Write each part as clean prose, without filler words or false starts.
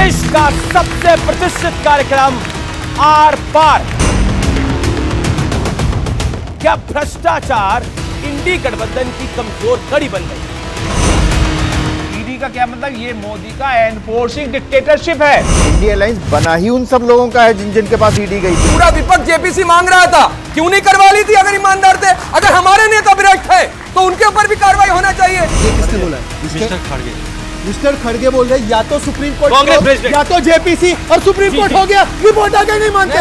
देश का सबसे प्रतिष्ठित कार्यक्रम आर पार। क्या भ्रष्टाचार इंडी गठबंधन की कमजोर कड़ी बन गई? ईडी का क्या मतलब? ये मोदी का एनफोर्सिंग डिक्टेटरशिप है। इंडिया अलायंस बना ही उन सब लोगों का है जिनके पास ईडी गई थी। पूरा विपक्ष जेपीसी मांग रहा था, क्यों नहीं करवा ली थी? अगर ईमानदार थे, अगर हमारे नेता विराट थे तो उनके ऊपर भी कार्रवाई होना चाहिए। ये किसने बोला है? मिस्टर खड़गे बोल रहे या तो सुप्रीम कोर्ट कांग्रेस या तो जेपीसी और सुप्रीम कोर्ट हो गया, रिपोर्ट आगे नहीं मानते।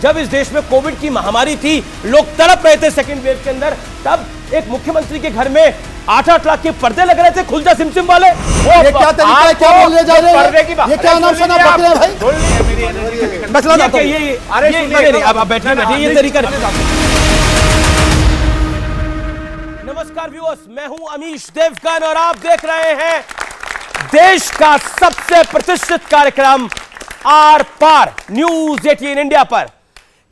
जब इस देश में कोविड की महामारी थी, लोग तड़प रहे थे सेकंड वेव के अंदर, तब एक मुख्यमंत्री के घर में 8-8 लाख के पर्दे लग रहे थे, खुल जा सिमसिम वाले। ये क्या तरीका है? क्या बोलने जा रहे हैं? ये क्या नाम सुना पकड़े भाई? बचला जाता है। ये अब बैठिए, ये तरीका नमस्कार व्यूअर्स, मैं हूं अमीश देवगन और आप देख रहे हैं देश का सबसे प्रतिष्ठित कार्यक्रम आर पार न्यूज 18 इंडिया पर।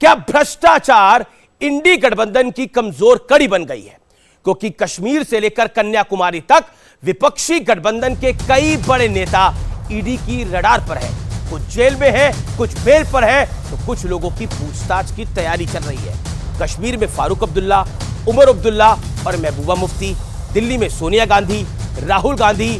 क्या भ्रष्टाचार इंडी गठबंधन की कमजोर कड़ी बन गई है? क्योंकि कश्मीर से लेकर कन्याकुमारी तक विपक्षी गठबंधन के कई बड़े नेता ईडी की रडार पर है। कुछ जेल में है, कुछ बेल पर है, तो कुछ लोगों की पूछताछ की तैयारी चल रही है। कश्मीर में फारूक अब्दुल्ला, उमर अब्दुल्ला और महबूबा मुफ्ती, दिल्ली में सोनिया गांधी, राहुल गांधी,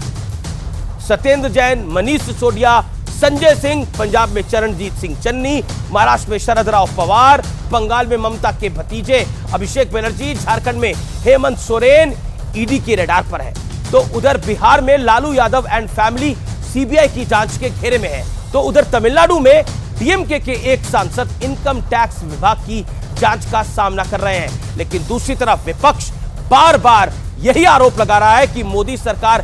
सत्येंद्र जैन, मनीष सिसोदिया, संजय सिंह, पंजाब में चरणजीत सिंह चन्नी, महाराष्ट्र में शरद राव पवार, बंगाल में ममता के भतीजे अभिषेक बनर्जी, झारखंड में हेमंत सोरेन ईडी के रडार पर है। तो उधर बिहार में Lalu Yadav and family CBI की जांच के घेरे में है। तो उधर तमिलनाडु में डीएमके के एक सांसद इनकम टैक्स विभाग की जांच का सामना कर रहे हैं। लेकिन दूसरी तरफ विपक्ष बार बार यही आरोप लगा रहा है कि मोदी सरकार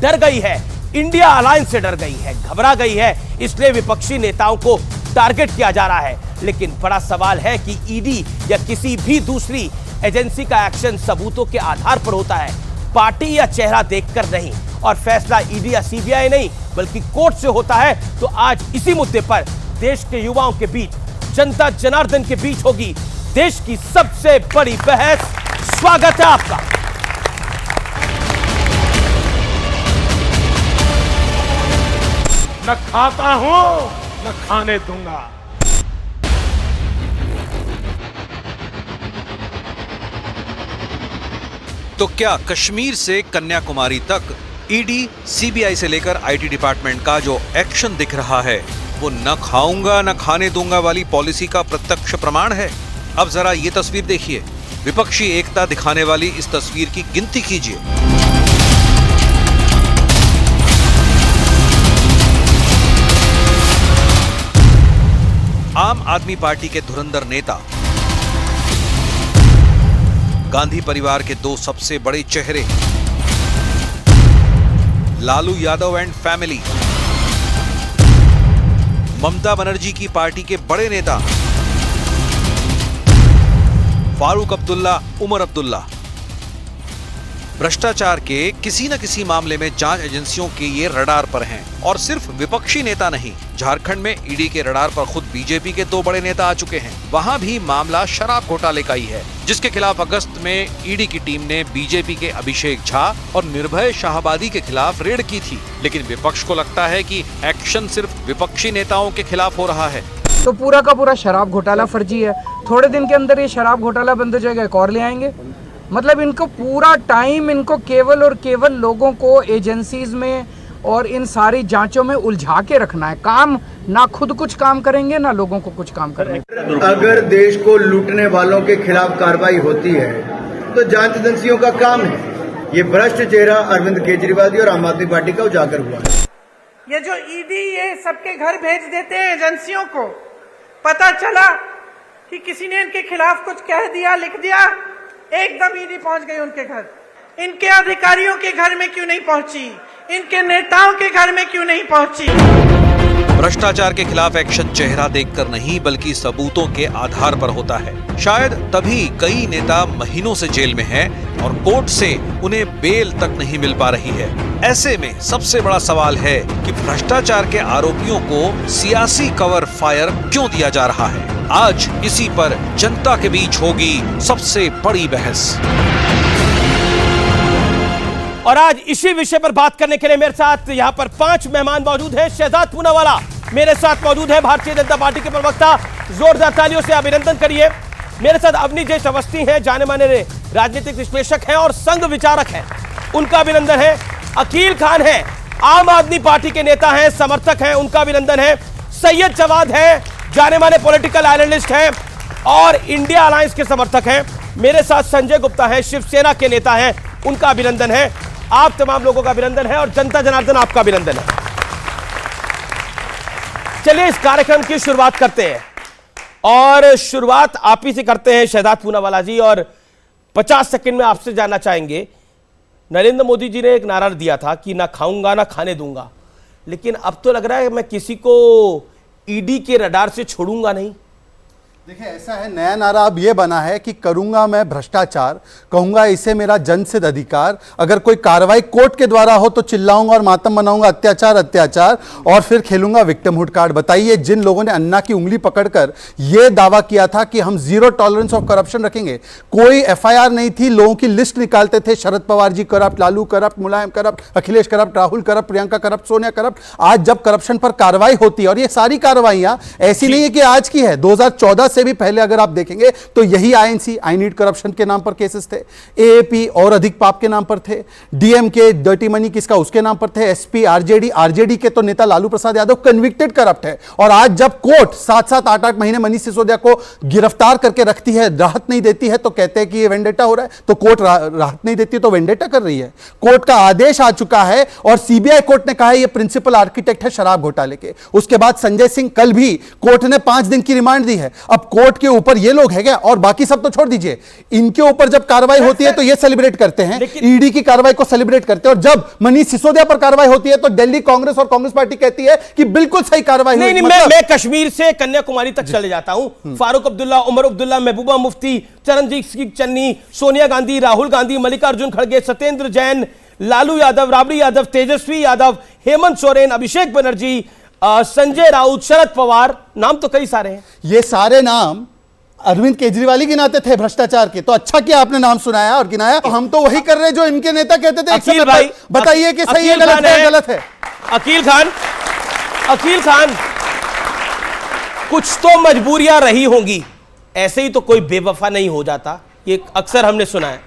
डर गई है, इंडिया अलायंस से डर गई है, घबरा गई है, इसलिए विपक्षी नेताओं को टारगेट किया जा रहा है। लेकिन बड़ा सवाल है कि ईडी या किसी भी दूसरी एजेंसी का एक्शन सबूतों के आधार पर होता है, पार्टी या चेहरा देखकर नहीं, और फैसला ईडी या सीबीआई नहीं बल्कि कोर्ट से होता है। तो आज इसी मुद्दे पर देश के युवाओं के बीच, जनता जनार्दन के बीच होगी देश की सबसे बड़ी बहस। स्वागत है आपका। न खाता हूं न खाने दूंगा। तो क्या कश्मीर से कन्याकुमारी तक ईडी, सीबीआई से लेकर आईटी डिपार्टमेंट का जो एक्शन दिख रहा है वो न खाऊंगा न खाने दूंगा वाली पॉलिसी का प्रत्यक्ष प्रमाण है? अब जरा ये तस्वीर देखिए, विपक्षी एकता दिखाने वाली इस तस्वीर की गिनती कीजिए। आम आदमी पार्टी के धुरंधर नेता, गांधी परिवार के दो सबसे बड़े चेहरे, लालू यादव एंड फैमिली, ममता बनर्जी की पार्टी के बड़े नेता फारूक अब्दुल्ला, उमर अब्दुल्ला, भ्रष्टाचार के किसी न किसी मामले में जांच एजेंसियों के ये रडार पर हैं। और सिर्फ विपक्षी नेता नहीं, झारखंड में ईडी के रडार पर खुद बीजेपी के दो बड़े नेता आ चुके हैं। वहां भी मामला शराब घोटाले का ही है, जिसके खिलाफ अगस्त में ईडी की टीम ने बीजेपी के अभिषेक झा और निर्भय शाहबादी के खिलाफ रेड की थी। लेकिन विपक्ष को लगता है कि एक्शन सिर्फ विपक्षी नेताओं के खिलाफ हो रहा है। तो पूरा का पूरा शराब घोटाला फर्जी है। थोड़े दिन के अंदर ये शराब घोटाला बंद हो जाएगा, एक और ले आएंगे। मतलब इनको पूरा टाइम इनको केवल और केवल लोगों को एजेंसीज में और इन सारी जांचों में उलझा के रखना है। काम ना खुद कुछ काम करेंगे ना लोगों को कुछ काम करने। अगर देश को लूटने वालों के खिलाफ कार्रवाई होती है तो जांच एजेंसियों का काम है। ये भ्रष्ट चेहरा अरविंद केजरीवाल और आम आदमी पार्टी का उजागर हुआ है। ये जो ईडी ये सबके घर भेज देते हैं एजेंसियों को, पता चला कि किसी ने इनके खिलाफ कुछ कह दिया, लिख दिया, एकदम ईडी पहुंच गई उनके घर। इनके अधिकारियों के घर में क्यों नहीं पहुंची? इनके नेताओं के घर में क्यों नहीं पहुंची? भ्रष्टाचार के खिलाफ एक्शन चेहरा देखकर नहीं बल्कि सबूतों के आधार पर होता है। शायद तभी कई नेता महीनों से जेल में हैं और कोर्ट से उन्हें बेल तक नहीं मिल पा रही है। ऐसे में सबसे बड़ा सवाल है कि भ्रष्टाचार के आरोपियों को सियासी कवर फायर क्यों दिया जा रहा है? आज इसी पर जनता के बीच होगी सबसे बड़ी बहस। और आज इसी विषय पर बात करने के लिए मेरे साथ यहां पर 5 मेहमान मौजूद हैं। शहजाद पूनावाला मेरे साथ मौजूद है, भारतीय जनता पार्टी के प्रवक्ता, जोरदार तालियों से अभिनंदन करिए। मेरे साथ अवनीश अवस्थी हैं, जाने माने राजनीतिक विश्लेषक हैं और संघ विचारक हैं, उनका अभिनंदन है। अकील खान है, आम आदमी पार्टी के नेता हैं, समर्थक हैं, उनका अभिनंदन है। सैयद जवाद है, जाने माने पॉलिटिकल एनालिस्ट हैं और इंडिया अलायंस के समर्थक हैं। मेरे साथ संजय गुप्ता है, शिवसेना के नेता हैं, उनका अभिनंदन है। आप तमाम लोगों का अभिनंदन है और जनता जनार्दन आपका अभिनंदन है। चलिए इस कार्यक्रम की शुरुआत करते हैं और शुरुआत आप ही से करते हैं शहजाद पूनावाला जी। और 50 सेकंड में आपसे जानना चाहेंगे, नरेंद्र मोदी जी ने एक नारा दिया था कि ना खाऊंगा ना खाने दूंगा, लेकिन अब तो लग रहा है मैं किसी को ईडी के रडार से छोड़ूंगा नहीं। देखिए, ऐसा है, नया नारा अब ये बना है कि करूंगा मैं भ्रष्टाचार, कहूंगा इसे मेरा जनसिद्ध अधिकार, अगर कोई कार्रवाई कोर्ट के द्वारा हो तो चिल्लाऊंगा और मातम बनाऊंगा, अत्याचार अत्याचार, और फिर खेलूंगा विक्टिमहुड कार्ड। बताइए, जिन लोगों ने अन्ना की उंगली पकड़कर यह दावा किया था कि हम जीरो टॉलरेंस ऑफ करप्शन रखेंगे, कोई एफआईआर नहीं थी, लोगों की लिस्ट निकालते थे, Sharad Pawar ji corrupt, Lalu corrupt, Mulayam corrupt, Akhilesh corrupt, Rahul corrupt, Priyanka corrupt, Sonia corrupt. आज जब करप्शन पर कार्रवाई होती है, और ये सारी कार्रवाइयां ऐसी नहीं है कि आज की है, 2014 से भी पहले अगर आप देखेंगे तो यही आईएनसी, आई नीड करप्शन के नाम पर केसेस थे, एएपी और अधिक पाप के नाम पर थे, डीएमके डर्टी मनी किसका उसके नाम पर थे, एसपी, आरजेडी के तो नेता लालू प्रसाद यादव कन्विक्टेड करप्ट है। और आज जब कोर्ट 7-7, 8-8 महीने मनीष सिसोदिया को गिरफ्तार करके रखती है, राहत नहीं देती है, तो कहते हैं कि ये वेंडेटा हो रहा है, तो कोर्ट राहत नहीं देती तो वेंडेटा कर रही है। कोर्ट का आदेश आ चुका है और सीबीआई कोर्ट ने कहा है ये प्रिंसिपल आर्किटेक्ट है शराब घोटाले के। उसके बाद संजय सिंह, कल भी कोर्ट ने 5 दिन की रिमांड दी है। अब कोर्ट के ऊपर ये लोग है क्या, और बाकी सब तो छोड़ दीजिए, इनके ऊपर जब कार्रवाई होती है तो ये सेलिब्रेट करते हैं, ईडी की कार्रवाई को सेलिब्रेट करते हैं, और जब मनीष सिसोदिया पर कार्रवाई होती है तो दिल्ली कांग्रेस और कांग्रेस पार्टी कहती है कि बिल्कुल सही कार्रवाई हुई। नहीं, मैं कश्मीर से कन्याकुमारी तक चले जाता हूं। फारूक अब्दुल्ला, उमर अब्दुल्ला, महबूबा मुफ्ती, चरणजीत सिंह चन्नी, सोनिया गांधी, राहुल गांधी, मल्लिकार्जुन खड़गे, सत्येंद्र जैन, लालू यादव, राबड़ी यादव, तेजस्वी यादव, हेमंत सोरेन, अभिषेक बनर्जी, संजय राउत, शरद पवार, नाम तो कई सारे हैं। ये सारे नाम अरविंद केजरीवाल गिनाते थे भ्रष्टाचार के, तो अच्छा किया आपने नाम सुनाया और गिनाया। तो हम तो वही कर रहे हैं जो इनके नेता कहते थे। अकील भाई, बताइए कि सही है गलत है, गलत है। अकील खान, कुछ तो मजबूरियां रही होंगी, ऐसे ही तो कोई बेवफा नहीं हो जाता, ये अक्सर हमने सुना है।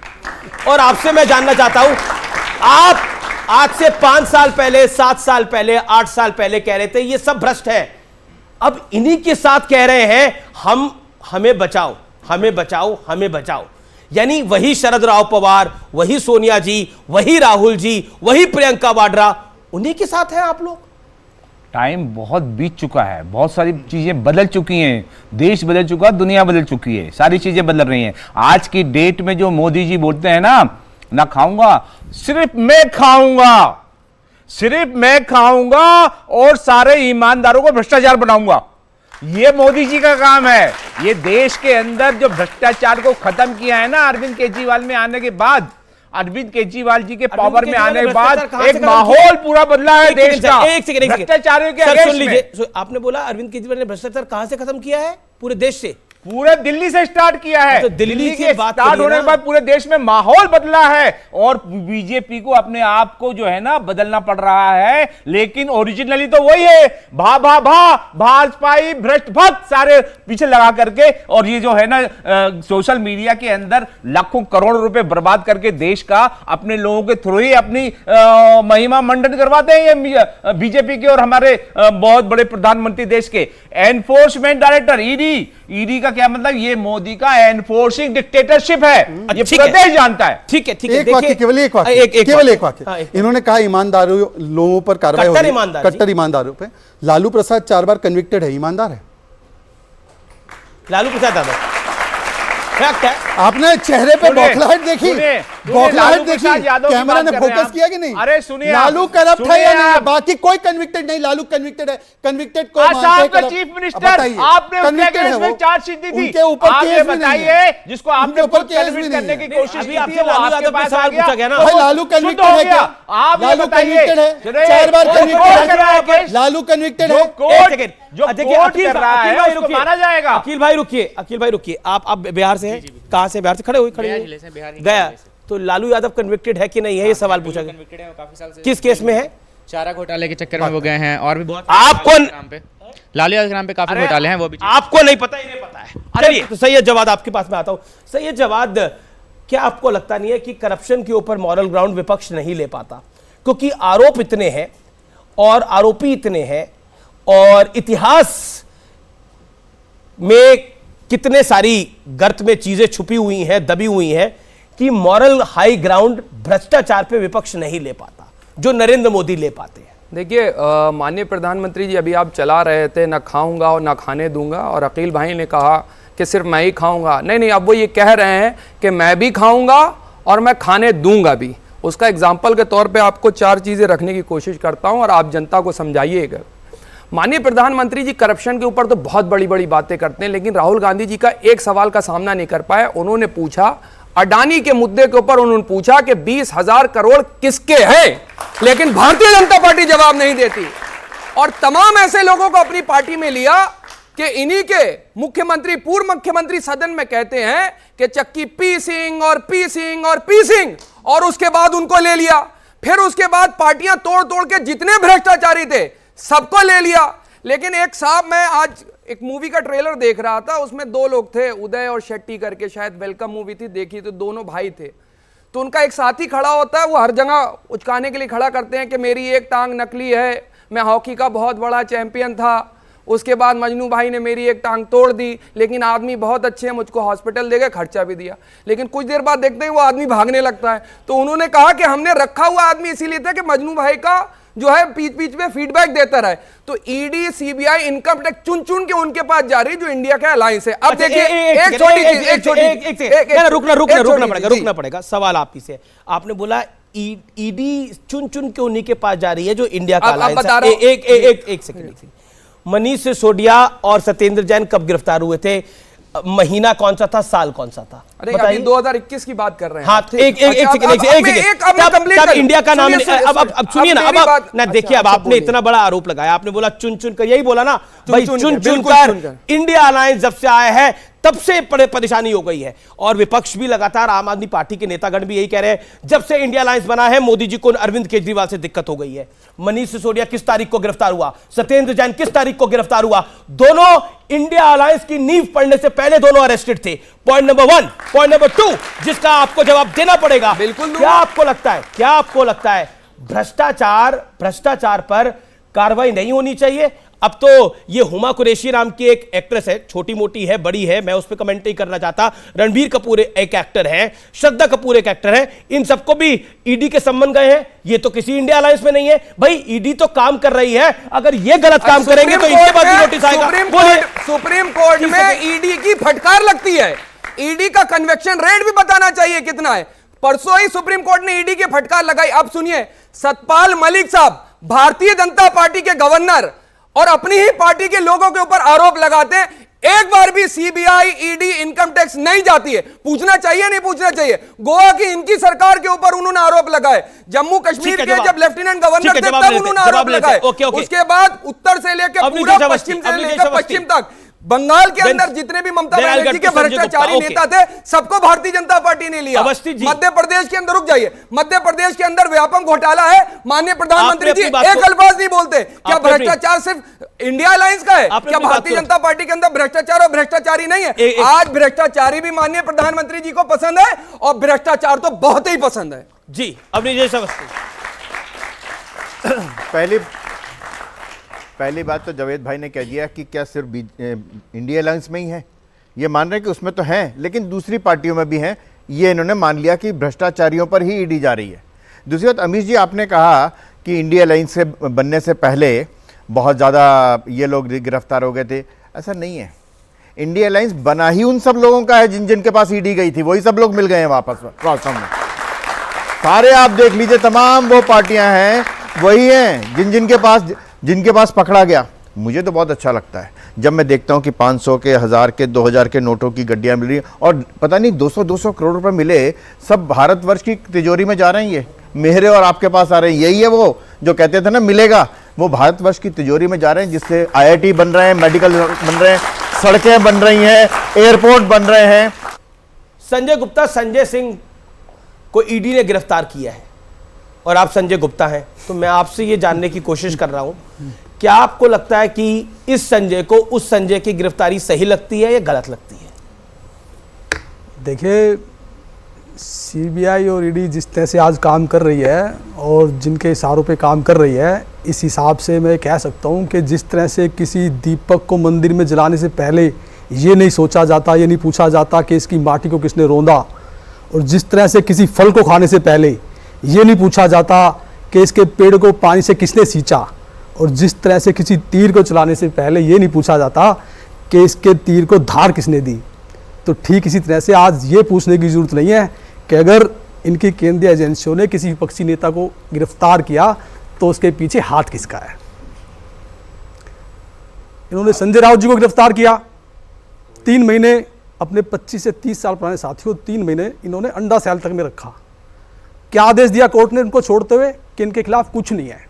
और आपसे मैं जानना चाहता हूं, आप आज से 5 साल पहले, 7 साल पहले, 8 साल पहले कह रहे थे ये सब भ्रष्ट है, अब इन्हीं के साथ कह रहे हैं हमें बचाओ, हमें बचाओ, हमें बचाओ। यानी वही शरद राव पवार, वही सोनिया जी, वही राहुल जी, वही प्रियंका वाड्रा, उन्हीं के साथ हैं आप लोग। टाइम बहुत बीत चुका है, बहुत सारी चीजें बदल चुकी हैं, देश बदल चुका, दुनिया बदल चुकी है, सारी चीजें बदल रही हैं। आज की डेट में जो मोदी जी बोलते हैं ना खाऊंगा, सिर्फ मैं खाऊंगा, सिर्फ मैं खाऊंगा और सारे ईमानदारों को भ्रष्टाचार बनाऊंगा, ये मोदी जी का काम है। ये देश के अंदर जो भ्रष्टाचार को खत्म किया है ना अरविंद केजरीवाल में आने के बाद, अरविंद केजरीवाल जी के पावर में आने के बाद एक माहौल पूरा बदला है देश का भ्रष्टाचारियों के अगेंस्ट में। आपने बोला अरविंद केजरीवाल ने भ्रष्टाचार कहां से खत्म किया है? पूरे देश से, पूरे दिल्ली से स्टार्ट किया है। तो दिल्ली के स्टार्ट होने के बाद पूरे देश में माहौल बदला है और बीजेपी को अपने आप को जो है ना बदलना पड़ रहा है, लेकिन ओरिजिनली तो वही है, भाजपाई भ्रष्ट भक्त सारे पीछे लगा करके, और ये जो है ना सोशल मीडिया के अंदर लाखों करोड़ रुपए बर्बाद करके देश का अपने लोगों के थ्रू ही अपनी महिमा मंडन करवाते हैं ये बीजेपी के और हमारे बहुत बड़े प्रधानमंत्री देश के। एनफोर्समेंट डायरेक्टर ईडी का क्या मतलब? ये मोदी का एनफोर्सिंग डिक्टेटरशिप है, ये पूरा देश जानता है। ठीक है, एक वाक्य, केवल एक वाक्य। इन्होंने कहा ईमानदारों लोगों पर कार्रवाई हो रही है, कट्टर ईमानदारों पे। लालू प्रसाद 4 बार कन्विक्टेड है, ईमानदार है लालू प्रसाद यादव? फैक्ट है। आपने चेहरे पे बौखलाहट देखी, बौखलाहट देखी, कैमरा ने फोकस किया कि नहीं? अरे सुनिए, लालू करप्ट है या नहीं? बाकी कोई कन्विक्टेड नहीं, लालू कन्विक्टेड है। कन्विक्टेड को आसाम का चीफ मिनिस्टर, आपने उसके चार्जशीट दी थी, उनके ऊपर केस भी नहीं है, जिसको आपने ऊपर कन्विक्ट करने की कोशिश की थी, वो आपके पास आ गया ना। भाई लालू कन्विक्टेड है क्या? लालू कन्विक्टेड है, 4 बार कन्विक्टेड है, लालू कन्विक्टेड है। जो कोर्ट कर रहा है उसको माना जाएगा। अखिल भाई रुकिए, आप बिहार से हैं? कहां से? बिहार से खड़े हुए गया तो लालू यादव कन्विक्टेड है कि नहीं है, ये सवाल पूछा गया। कन्विक्टेड है वो काफी साल से। किस केस में है? चारा घोटाले के चक्कर में वो गए हैं और भी बहुत आपको नाम पे लालू यादव के नाम पे काफी घोटाले हैं, वो भी आपको नहीं पता, इन्हें पता है। चलिए तो सैयद जवाद आपके पास में आता हूं। सैयद जवाद, क्या आपको लगता नहीं है कि करप्शन के ऊपर मॉरल ग्राउंड विपक्ष नहीं ले पाता, क्योंकि आरोप इतने हैं और आरोपी इतने हैं और इतिहास में कितने सारी गर्त में चीजें छुपी हुई हैं, दबी हुई हैं, कि मॉरल हाई ग्राउंड भ्रष्टाचार पे विपक्ष नहीं ले पाता जो नरेंद्र मोदी ले पाते हैं। देखिए माननीय प्रधानमंत्री जी, अभी आप चला रहे थे ना खाऊंगा और ना खाने दूंगा, और अकील भाई ने कहा कि सिर्फ मैं ही खाऊंगा। नहीं, अब वो ये कह रहे हैं कि मैं भी खाऊंगा और मैं खाने दूंगा भी। उसका एग्जाम्पल के तौर पे आपको 4 चीज़ें रखने की कोशिश करता हूं और आप जनता को समझाइएगा। माननीय प्रधानमंत्री जी करप्शन के ऊपर तो बहुत बड़ी बड़ी बातें करते हैं, लेकिन राहुल गांधी जी का एक सवाल का सामना नहीं कर पाए। उन्होंने पूछा अडानी के मुद्दे के ऊपर, उन्होंने पूछा कि 20,000 करोड़ किसके हैं, लेकिन भारतीय जनता पार्टी जवाब नहीं देती। और तमाम ऐसे लोगों को अपनी पार्टी में लिया कि इन्हीं के मुख्यमंत्री, पूर्व मुख्यमंत्री सदन में कहते हैं कि चक्की पीसिंग और पीसिंग और पीसिंग, और उसके बाद उनको ले लिया। फिर उसके बाद पार्टियां तोड़ तोड़ के जितने भ्रष्टाचारी थे सबको ले लिया। लेकिन एक साहब, मैं आज एक मूवी का ट्रेलर देख रहा था, उसमें 2 लोग थे, उदय और शेट्टी करके, शायद वेलकम मूवी थी, देखी तो दोनों भाई थे। तो उनका एक साथी खड़ा होता है, वो हर जगह उचकाने के लिए खड़ा करते हैं कि मेरी एक टांग नकली है, मैं हॉकी का बहुत बड़ा चैंपियन था, उसके बाद मजनू भाई ने मेरी एक टांग तोड़ दी, लेकिन आदमी बहुत अच्छे हैं, मुझको हॉस्पिटल ले गए, खर्चा भी दिया। लेकिन कुछ देर बाद देखते हैं वो आदमी भागने लगता है। तो उन्होंने कहा कि हमने रखा हुआ आदमी इसीलिए था कि मजनू भाई का जो है बीच बीच में फीडबैक देता रहे। तो ईडी, सीबीआई, इनकम टैक्स चुन चुन के उनके पास जा रही, जो इंडिया का अलायंस है। अब देखिए रुकना पड़ेगा। सवाल आप ही से, आपने बोला ईडी चुन चुन के उन्हीं के पास जा रही है जो इंडिया का अलायंस है। एक सेकंड, मनीष सिसोदिया और सत्येंद्र जैन कब गिरफ्तार हुए थे? महीना कौन सा था, साल कौन सा था? अरे अभी 2021 की बात कर रहे हैं। हाँ, एक इंडिया का नाम, अब सुनिए ना, अब ना देखिए, अब आपने इतना बड़ा आरोप लगाया, आपने बोला चुन चुन कर, यही बोला ना भाई, चुन चुन कर इंडिया अलायंस जब से आया है तब से परेशानी हो गई है। और विपक्ष भी लगातार, आम आदमी पार्टी के नेतागण भी यही कह रहे हैं, जब से इंडिया अलायंस बना है मोदी जी को अरविंद केजरीवाल से दिक्कत हो गई है। मनीष सिसोदिया किस तारीख को गिरफ्तार हुआ? सत्येंद्र जैन किस तारीख को गिरफ्तार हुआ? दोनों इंडिया अलायंस की नींव पड़ने से पहले दोनों अरेस्टेड थे। Point number 1। पॉइंट नंबर 2, जिसका आपको जवाब देना पड़ेगा। बिल्कुल। क्या आपको लगता है भ्रष्टाचार पर कार्रवाई नहीं होनी चाहिए? अब तो ये हुमा कुरैशी नाम की एक एक्ट्रेस है, छोटी मोटी है, बड़ी है, मैं उस पर कमेंट नहीं करना चाहता। रणबीर कपूर एक एक्टर है, श्रद्धा कपूर एक एक्टर है, इन सबको भी ईडी के संबंध गए हैं। ये तो किसी इंडिया अलायंस में नहीं है। भाई ईडी तो काम कर रही है, अगर ये गलत काम करेंगे तो इनके पास भी नोटिस आएगा। सुप्रीम कोर्ट में ईडी की फटकार लगती है। ईडी का कन्वेक्शन रेट भी बताना चाहिए कितना है। परसों ही सुप्रीम कोर्ट ने ईडी की फटकार लगाई। अब सुनिए, सतपाल मलिक साहब भारतीय जनता पार्टी के गवर्नर और अपनी ही पार्टी के लोगों के ऊपर आरोप लगाते हैं। एक बार भी सीबीआई, ईडी, इनकम टैक्स नहीं जाती है। पूछना चाहिए, नहीं पूछना चाहिए? गोवा की इनकी सरकार के ऊपर उन्होंने आरोप लगाए, जम्मू कश्मीर के जब लेफ्टिनेंट गवर्नर थे तब उन्होंने आरोप लगाए। उसके बाद उत्तर से लेकर पूरा पश्चिम से लेकर पश्चिम तक, बंगाल के अंदर जितने भी ममता बनर्जी के भ्रष्टाचारी नेता थे सबको भारतीय जनता पार्टी ने लिया। मध्य प्रदेश के अंदर, रुक जाइए, मध्य प्रदेश के अंदर व्यापक घोटाला है। माननीय प्रधानमंत्री जी एक अल्फाज नहीं बोलते। क्या भ्रष्टाचार सिर्फ इंडिया अलायंस का है? क्या भारतीय जनता पार्टी के अंदर भ्रष्टाचार और भ्रष्टाचारी नहीं है? आज भ्रष्टाचारी भी माननीय प्रधानमंत्री जी को पसंद है और भ्रष्टाचार तो बहुत ही पसंद है। जी, अपनी पहली बात तो जावेद भाई ने कह दिया कि क्या सिर्फ इंडिया अलायंस में ही है, ये मान रहे हैं कि उसमें तो हैं, लेकिन दूसरी पार्टियों में भी हैं। ये इन्होंने मान लिया कि भ्रष्टाचारियों पर ही ईडी जा रही है। दूसरी बात, अमीश जी आपने कहा कि इंडिया अलायंस से बनने से पहले बहुत ज़्यादा ये लोग गिरफ्तार हो गए थे। ऐसा नहीं है। इंडिया अलायंस बना ही उन सब लोगों का है जिन जिनके पास ईडी गई थी, वही सब लोग मिल गए हैं वापस वास्तव में। सारे आप देख लीजिए, तमाम वो पार्टियां हैं वही हैं जिनके पास पकड़ा गया। मुझे तो बहुत अच्छा लगता है जब मैं देखता हूँ कि 500 के, 1000 के, 2000 के नोटों की गड्डियाँ मिल रही हैं और पता नहीं 200 करोड़ रुपए मिले, सब भारतवर्ष की तिजोरी में जा रहे हैं। ये मेरे और आपके पास आ रहे हैं। यही है वो जो कहते थे ना मिलेगा, वो भारतवर्ष की तिजोरी में जा रहे हैं, जिससे IIT बन रहे हैं, मेडिकल बन रहे हैं, सड़कें बन रही हैं, एयरपोर्ट बन रहे हैं। संजय गुप्ता, संजय सिंह को ईडी ने गिरफ्तार किया है और आप संजय गुप्ता हैं, तो मैं आपसे ये जानने की कोशिश कर रहा हूं, क्या आपको लगता है कि इस संजय को उस संजय की गिरफ्तारी सही लगती है या गलत लगती है? देखिए, सीबीआई और ईडी जिस तरह से आज काम कर रही है और जिनके इशारों पे काम कर रही है, इस हिसाब से मैं कह सकता हूँ कि जिस तरह से किसी दीपक को मंदिर में जलाने से पहले ये नहीं सोचा जाता, ये नहीं पूछा जाता कि इसकी माटी को किसने रौंदा, और जिस तरह से किसी फल को खाने से पहले ये नहीं पूछा जाता कि इसके पेड़ को पानी से किसने सींचा, और जिस तरह से किसी तीर को चलाने से पहले ये नहीं पूछा जाता कि इसके तीर को धार किसने दी, तो ठीक इसी तरह से आज ये पूछने की ज़रूरत नहीं है कि अगर इनकी केंद्रीय एजेंसियों ने किसी विपक्षी नेता को गिरफ्तार किया तो उसके पीछे हाथ किसका है। इन्होंने संजय राउत जी को गिरफ्तार किया, 3 महीने अपने 25 से 30 साल पुराने साथियों 3 महीने इन्होंने अंडा सेल तक में रखा। क्या आदेश दिया कोर्ट ने उनको छोड़ते हुए कि इनके खिलाफ कुछ नहीं है।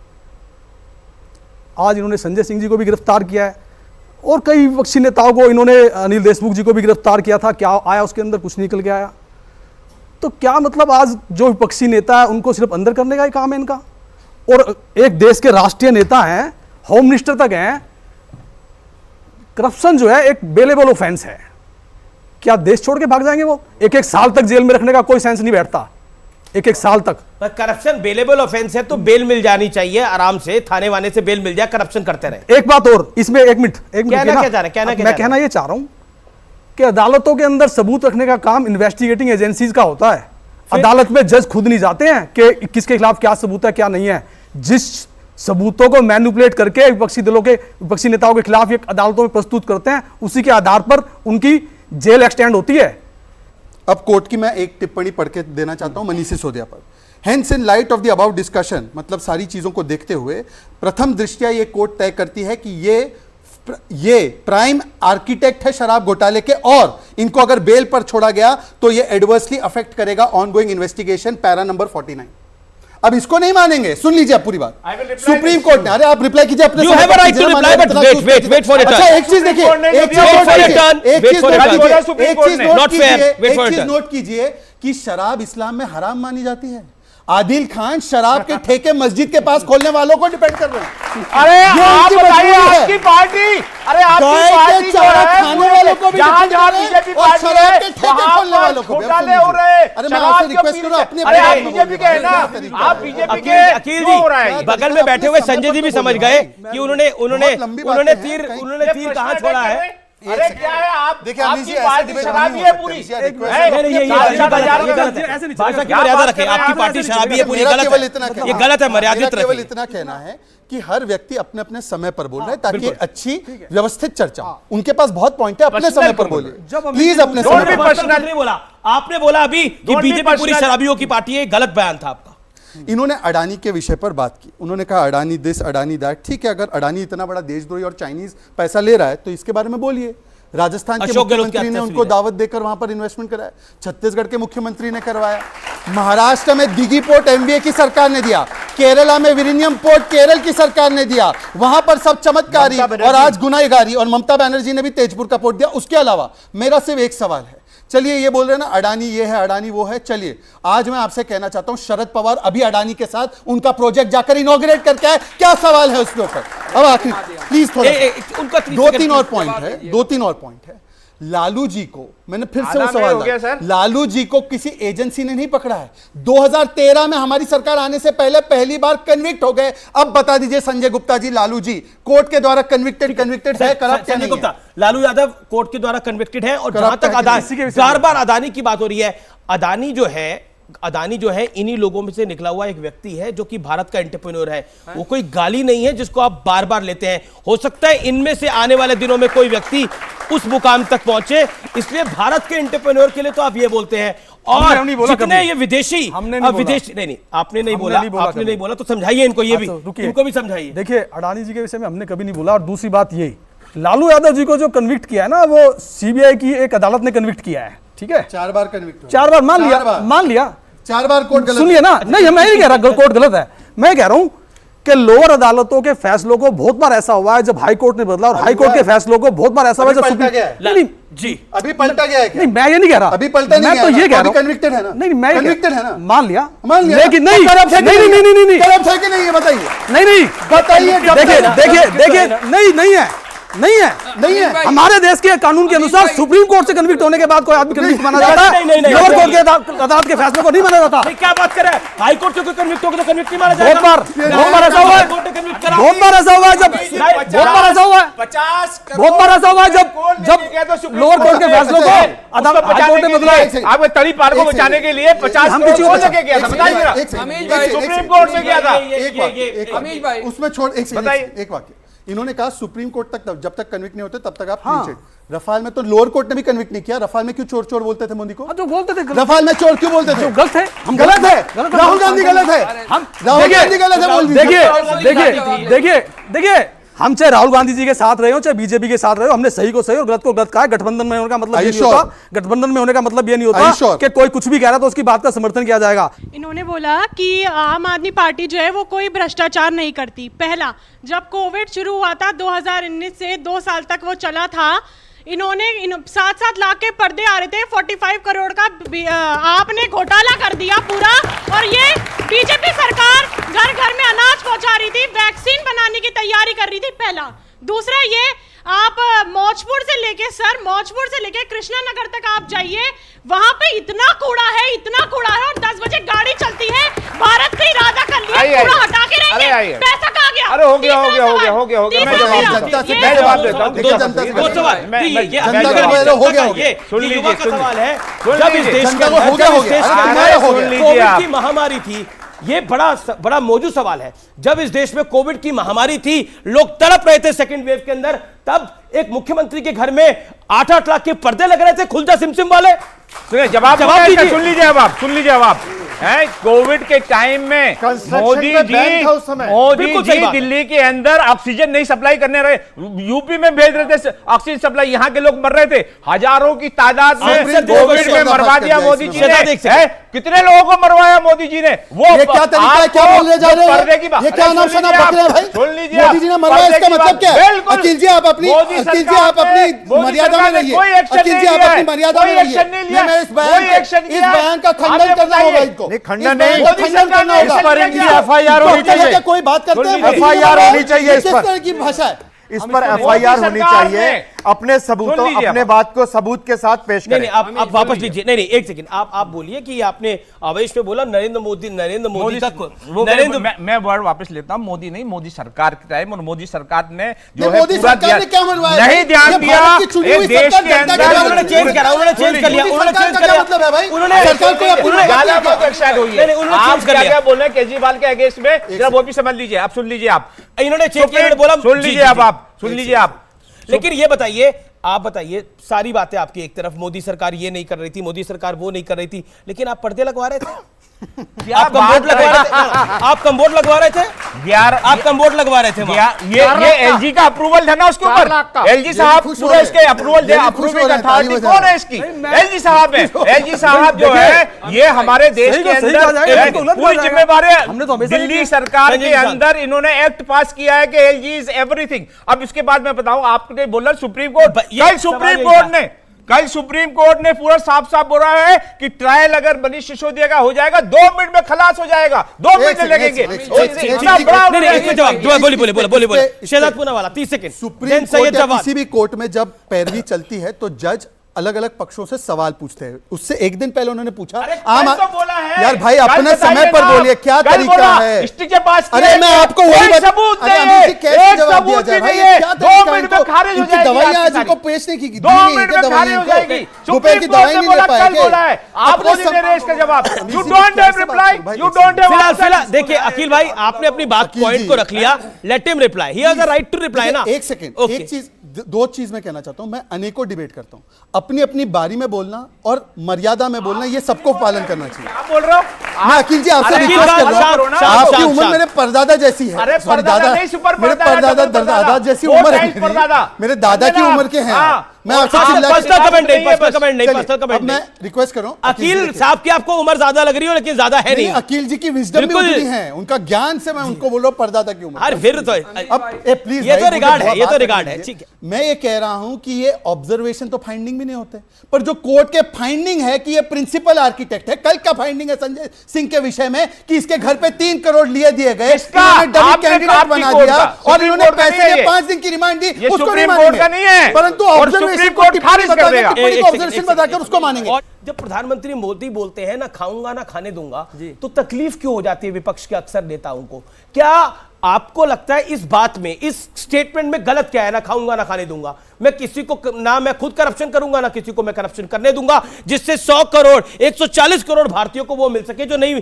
आज इन्होंने संजय सिंह जी को भी गिरफ्तार किया है और कई विपक्षी नेताओं को, इन्होंने अनिल देशमुख जी को भी गिरफ्तार किया था। क्या आया उसके अंदर? कुछ निकल के आया। तो क्या मतलब आज जो विपक्षी नेता है उनको सिर्फ अंदर करने का ही काम है इनका? और एक देश के राष्ट्रीय नेता हैं, होम मिनिस्टर तक हैं। करप्शन जो है एक बेलेबल ऑफेंस है। क्या देश छोड़ के भाग जाएंगे वो? 1-1 साल तक जेल में रखने का कोई सेंस नहीं बैठता, 1-1 साल तक। करप्शन बेलेबल ऑफेंस है तो बेल मिल जानी चाहिए, आराम से थाने वाने से बेल मिल जाए, करप्शन करते रहे। एक बात और इसमें, एक मिनट मैं कहना ये चाह रहा हूं कि अदालतों के अंदर सबूत रखने का काम इन्वेस्टिगेटिंग एजेंसीज का होता है। अदालत में जज खुद नहीं जाते हैं कि किसके खिलाफ क्या सबूत है क्या नहीं है। जिस सबूतों को मैनिपुलेट करके विपक्षी दलों के, विपक्षी नेताओं के खिलाफ ये अदालतों में प्रस्तुत करते हैं, उसी के आधार पर उनकी जेल एक्सटेंड होती है। अब कोर्ट की मैं एक टिप्पणी पढ़ के देना चाहता हूं मनीष सिसोदिया पर। Hence in light of the about discussion, मतलब सारी चीजों को देखते हुए प्रथम दृष्टया ये कोर्ट तय करती है कि ये प्राइम आर्किटेक्ट है शराब घोटाले के, और इनको अगर बेल पर छोड़ा गया तो ये एडवर्सली अफेक्ट करेगा ऑनगोइंग इन्वेस्टिगेशन, पैरा नंबर 49। अब इसको नहीं मानेंगे, सुन लीजिए आप पूरी बात। सुप्रीम कोर्ट ने, अरे आप रिप्लाई कीजिए अपने। You have a right to reply, but wait for your turn. अच्छा, एक चीज देखिए, एक चीज नोट कीजिए कि शराब इस्लाम में हराम मानी जाती है। आदिल खान शराब के ठेके मस्जिद के पास खोलने वालों को डिपेंड कर रहे हैं। अरे आप बताइए, आपकी पार्टी, अरे आपकी पार्टी जो है खाने वालों को भी जहां बीजेपी और शराब के ठेके खोलने वालों को भी घोटाले हो रहे हैं। अरे मैं आपसे रिक्वेस्ट करूं अपने, अरे आप बीजेपी के हैं ना, आप बीजेपी के। अकील जी बगल में बैठे हुए संजय जी भी समझ गए कि उन्होंने तीर कहां छोड़ा है। अरे क्या है, आप देखिए आपकी पार्टी शराबी है पूरी। मर्यादा रखें, आपकी पार्टी शराबी है पूरी, गलत है, ये गलत है, मर्यादित रखें। केवल इतना कहना है कि हर व्यक्ति अपने अपने समय पर बोल रहा है ताकि एक अच्छी व्यवस्थित चर्चा। उनके पास बहुत पॉइंट है, अपने समय पर बोलिए प्लीज, अपने समय पर। नहीं बोला आपने, बोला अभी कि बीजेपी पूरी शराबियों की पार्टी है, गलत बयान था आपका। इन्होंने अडानी के विषय पर बात की। उन्होंने कहा अडानी दिस अडानी दैट। ठीक है, अगर अडानी इतना बड़ा देशद्रोही और चाइनीज पैसा ले रहा है तो इसके बारे में बोलिए। राजस्थान के मुख्यमंत्री ने उनको दावत देकर वहां पर इन्वेस्टमेंट कराया, छत्तीसगढ़ के मुख्यमंत्री ने करवाया, महाराष्ट्र में दिघी पोर्ट एमबीए की सरकार ने दिया, केरला में विरिनियम पोर्ट केरल की सरकार ने दिया, वहां पर सब चमत्कारी और आज गुनाहगारी, और ममता बनर्जी ने भी तेजपुर का पोर्ट दिया। उसके अलावा मेरा सिर्फ एक सवाल है, चलिए ये बोल रहे हैं ना अडानी ये है अडानी वो है, चलिए आज मैं आपसे कहना चाहता हूं शरद पवार अभी अडानी के साथ उनका प्रोजेक्ट जाकर इनॉग्रेट करके आए, क्या सवाल है उसके ऊपर? अब आखिर प्लीज थोड़ा 2-3 और पॉइंट है। लालू जी को मैंने फिर से वो सवाल, लालू जी को किसी एजेंसी ने नहीं पकड़ा है। 2013 में हमारी सरकार आने से पहले पहली बार कन्विक्ट हो गए। अब बता दीजिए संजय गुप्ता जी, लालू जी कोर्ट के द्वारा कन्विक्टेड है, करप्ट संजय गुप्ता, लालू यादव कोर्ट के द्वारा कन्विक्टेड है। और जहां तक बार अदानी की बात हो रही है, अदानी जो है इन्हीं लोगों में से निकला हुआ एक व्यक्ति है जो कि भारत का एंटरप्रेन्योर है। वो कोई गाली नहीं है जिसको आप बार बार लेते हैं। हो सकता है इनमें से आने वाले दिनों में कोई व्यक्ति उस मुकाम तक पहुंचे, इसलिए भारत के एंटरप्रेन्योर के लिए तो आप ये बोलते हैं। और जितने ये विदेशी नहीं आपने नहीं बोला तो समझाइए इनको, ये भी इनको भी समझाइए। देखिए अडानी जी के विषय में हमने कभी नहीं बोला। और दूसरी बात ये, लालू यादव जी को जो कन्विक्ट किया है ना, वो सीबीआई की एक अदालत ने कन्विक्ट किया है। ठीक है, 4 बार कन्विक्ट, 4 बार मान लिया 4 बार कोर्ट गलत। सुनिए ना, नहीं मैं नहीं कह रहा कोर्ट गलत है, मैं कह रहा हूं कि लोअर अदालतों के फैसलों को बहुत बार ऐसा हुआ है जब हाई कोर्ट ने बदला, और हाई कोर्ट के फैसलों को बहुत बार ऐसा हुआ जब सुप्रीम। जी अभी पलटा गया है क्या? नहीं मैं ये नहीं कह रहा, अभी पलटा नहीं मैं गया तो ना? ये कह रहा हूं कन्विक्टेड है ना? नहीं मैं कन्विक्टेड है ना? मान लिया लेकिन लेकिन नहीं करप्ट है कि नहीं नहीं नहीं नहीं करप्ट है कि नहीं, ये बताइए, नहीं बताइए। देखिए नहीं है नहीं है भाई। हमारे देश के कानून के अनुसार सुप्रीम कोर्ट से कन्विक्ट होने के बाद कोई आदमी कन्विक्ट माना जाता है, लोअर कोर्ट के अदालत के फैसले को नहीं माना जाता। नहीं, क्या बात कर रहे हैं? हाई कोर्ट से कोई कन्विक्ट होगा तो कन्विक्ट नहीं माना जाएगा। बहुत बार ऐसा हुआ है, बहुत बार ऐसा हुआ है जब लोअर कोर्ट के फैसलों को अदालत ने बदला है। आपके तड़ी पार को बचाने के लिए 50 हम करोड़ किसी कौन को लेके गया था बताइए जरा। अमीश भाई, सुप्रीम कोर्ट में गया था। अमीश भाई, उसमें छोड़ बताइए। एक वाक्य इन्होंने कहा सुप्रीम कोर्ट तक जब तक कन्विक्ट नहीं होते तब तक आप क्लीन चिट। रफाल में तो लोअर कोर्ट ने भी कन्विक्ट नहीं किया। रफाल में क्यों चोर चोर बोलते थे मोदी को? जो बोलते थे रफाल में चोर क्यों बोलते थे? गलत है, हम गलत है। राहुल गांधी गलत है, राहुल गांधी गलत है। बोल दीजिए। देखिए हम चाहे राहुल गांधी जी के साथ रहे हो चाहे बीजेपी के साथ रहे हो, हमने सही को सही और गलत को गलत कहा है। गठबंधन में होने का मतलब ये नहीं होता, गठबंधन में होने का मतलब ये नहीं होता कि कोई कुछ भी कह रहा तो उसकी बात का समर्थन किया जाएगा। इन्होंने बोला कि आम आदमी पार्टी जो है वो कोई भ्रष्टाचार नहीं करती। पहला, जब कोविड शुरू हुआ था 2019 से 2 साल तक वो चला था, इन्होंने 7-7 लाख के पर्दे आ रहे थे, 45 करोड़ का आपने घोटाला कर दिया पूरा। और ये बीजेपी सरकार घर घर में अनाज पहुंचा रही थी, वैक्सीन बनाने की तैयारी कर रही थी। पहला। दूसरा, ये आप मौजपुर से लेके कृष्णा नगर तक आप जाइए, वहां पे इतना कूड़ा है और 10 बजे गाड़ी चलती है, भारत की इरादा कर लिया कूड़ा हटा के रहेंगे। पैसा कहाँ गया? अरे हो गया जनता से मैं जवाब देता हूं। देखिए जनता से वो सवाल सुन लीजिए, लीजिए, सवाल है जब इस देश जनता को हो गया कोविड की महामारी थी, ये बड़ा मौजूद सवाल है। जब इस देश में कोविड की महामारी थी, लोग तड़प रहे थे सेकंड वेव के अंदर, तब एक मुख्यमंत्री के घर में 8-8 लाख के पर्दे लग रहे थे, खुलजा सिमसिम वाले। सुनिए, जवाब दीजिए। सुन लीजिए अब आप हैं कोविड के टाइम में मोदी जी दिल्ली के अंदर ऑक्सीजन नहीं सप्लाई करने रहे, यूपी में भेज रहे थे ऑक्सीजन सप्लाई, यहाँ के लोग मर रहे थे हजारों की तादाद में। कोविड में मरवा दिया मोदी जी ने। कितने लोगों को मरवाया मोदी जी ने? वो ये क्या तरीका है, क्या बोलने जा रहे हैं? ये क्या नाम सुना पकड़े हैं भाई? सुन लीजिए, मोदी जी ने मरवाया, इसका मतलब क्या है? अखिल जी आप अपनी मर्यादा में रहिए। अखिल जी आप अपनी मर्यादा में रहिए। मैं इस बयान का खंडन करना होगा इनको। खंडन नहीं, खंडन करना होगा। इस पर इनकी FIR होनी चाहिए। कोई बात करते हैं, FIR होनी चाहिए इस किस पर। तरह की भाषा है? इस पर FIR होनी चाहिए। अपने सबूतों, अपने बात को सबूत के साथ पेश करें। नहीं, आप वापस लीजिए। नहीं, एक सेकंड, आप बोलिए कि आपने आवेश में बोला नरेंद्र मोदी का मैं वर्ड वापस लेता हूं। मोदी नहीं, मोदी सरकार के टाइम, और मोदी सरकार ने जो है मोदी सरकार ने क्या मरवाया? नहीं ध्यान दिया एक देश के अंदर। उन्होंने चेंज कर लिया। मतलब है भाई, उन्होंने सरकार को चेंज कर लिया। क्या बोल रहे हैं केजरीवाल के अगेंस्ट में, जरा वो भी समझ लीजिए। आप सुन लीजिए, आप इन्होंने चेंज किया, इन्होंने बोला सुन लीजिए, आप सुन लीजिए आप। लेकिन ये बताइए, आप बताइए, सारी बातें आपकी एक तरफ, मोदी सरकार ये नहीं कर रही थी, मोदी सरकार वो नहीं कर रही थी, लेकिन आप पर्दे लगवा रहे थे। आप कम्बोर्ड लगवा रहे थे, आप कम्बोर्ड लगवा रहे थे यार, आप कम्बोर्ड लगवा रहे थे। ये एलजी का अप्रूवल था ना उसके ऊपर। एलजी साहब पूरा इसके अप्रूवल दे, अप्रूविंग अथॉरिटी कौन है इसकी? एलजी साहब है। एलजी साहब जो है ये हमारे देश के अंदर पूरी जिम्मेवार है। दिल्ली सरकार के अंदर इन्होंने एक्ट पास किया है कि एलजी इज एवरीथिंग। अब इसके बाद मैं बताऊं, आपने बोला सुप्रीम कोर्ट, कल सुप्रीम कोर्ट ने पूरा साफ साफ बोला है कि ट्रायल अगर मनीष सिसोदिया का हो जाएगा 2 मिनट में खलास हो जाएगा। 2 मिनट लगेंगे। बोलिए Shehzad Poonawalla 30 second. Supreme Court या किसी भी कोर्ट में जब पैरवी चलती है तो जज अलग अलग पक्षों से सवाल पूछते हैं। उससे एक दिन पहले उन्होंने पूछा, यार भाई अपने समय पर बोलिए, क्या तरीका है? अरे मैं आपको वही सबूत जवाब दिया जाए भाई, क्या 2 मिनट में खारिज हो जाएगी। दवाइयां आज इनको पेश नहीं की, 2 मिनट में खारिज हो जाएगी। दोपहर की दवाई नहीं ले पाएंगे। आप मोदी दे रहे इसका जवाब। You don't have reply, you don't have. फिलहाल देखिए अखिल भाई, आपने अपनी बात पॉइंट को रख लिया, let him reply, he has a right to reply ना। एक सेकंड, एक चीज, 2 चीज मैं कहना चाहता हूं। मैं अनेकों डिबेट करता हूं, अपनी अपनी बारी में बोलना और मर्यादा में बोलना, ये सबको पालन करना चाहिए। आप बोल रहे हो? मैं अखिल जी आपसे रिक्वेस्ट कर रहा हूं, आपकी उम्र मेरे परदादा जैसी है। परदादा नहीं, सुपर मेरे परदादा जैसी उम्र है, मेरे दादा की उम्र के हैं। मैं आपसे पर्सनल कमेंट नहीं, पर्सनल कमेंट नहीं, चलिए, पर्सनल कमेंट अब मैं नहीं। रिक्वेस्ट कर रहा हूं अकील साहब की आपको उम्र ज्यादा लग रही हो, लेकिन ज्यादा है नहीं। अकील जी की विजडम भी बिल्कुल। उतनी है, उनका ज्ञान से मैं उनको बोल रहा हूं परदादा की उम्र। अरे फिर तो अब प्लीज, ये तो रिगार्ड है, ये तो रिगार्ड है, ठीक है। मैं ये कह रहा हूं कि ये ऑब्जर्वेशन तो फाइंडिंग भी नहीं होते, पर जो कोर्ट के फाइंडिंग है कि ये प्रिंसिपल आर्किटेक्ट है। कल का फाइंडिंग है संजय सिंह के विषय में कि इसके घर पे 3 करोड़ लिए दिए गए, इन्होंने डमी कैंडिडेट बना दिया और इन्होंने पैसे लिए, 5 दिन की रिमांड दी, उसको नहीं मानेंगे, परंतु ऑब्जर्वेशन बताकर उसको मानेंगे। और जब प्रधानमंत्री मोदी बोलते हैं ना खाऊंगा ना खाने दूंगा, तो तकलीफ क्यों हो जाती है विपक्ष के अक्सर नेताओं को? क्या आपको लगता है इस बात में, इस स्टेटमेंट में गलत क्या है? ना खाऊंगा ना खाने दूंगा, मैं किसी को ना मैं खुद करप्शन करूंगा ना किसी को मैं करप्शन करने दूंगा, जिससे 100 करोड़ 140 करोड़ भारतीयों को वो मिल सके जो नहीं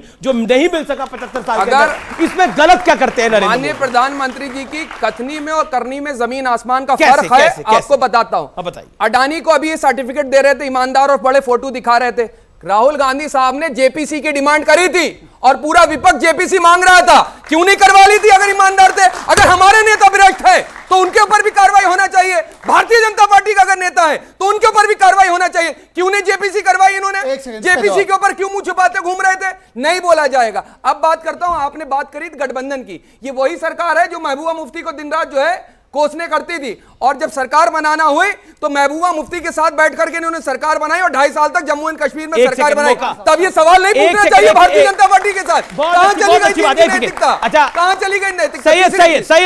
मिल सका 75 साल के अंदर। इसमें गलत क्या करते हैं नरेंद्र माननीय मोदी? प्रधानमंत्री जी की कथनी में और करनी में जमीन आसमान का फर्क है। आपको बताता हूं, बताइए। अडानी को अभी ये सर्टिफिकेट दे रहे थे, ईमानदार और बड़े फोटो दिखा रहे थे। राहुल गांधी साहब ने जेपीसी की डिमांड करी थी और पूरा विपक्ष जेपीसी मांग रहा था। क्यों नहीं करवा ली थी? अगर ईमानदार थे, अगर हमारे नेता भ्रष्ट है तो उनके ऊपर भी कार्रवाई होना चाहिए। भारतीय जनता पार्टी का अगर नेता है तो उनके ऊपर भी कार्रवाई होना चाहिए। क्यों नहीं जेपीसी करवाई इन्होंने? जेपीसी के ऊपर क्यों मुंह छुपाते घूम रहे थे? नहीं बोला जाएगा। अब बात करता हूं, आपने बात करी गठबंधन की। ये वही सरकार है जो महबूबा मुफ्ती को दिन रात जो है कोसने करती थी, और जब सरकार बनाना हुई तो महबूबा मुफ्ती के साथ बैठ करके इन्होंने सरकार बनाई और 2.5 साल तक जम्मू एंड कश्मीर में सरकार बनाई। तब ये सवाल नहीं पूछना चाहिए भारतीय जनता पार्टी के साथ कहां चली गई नैतिकता? अच्छा, कहां चली गई नैतिकता?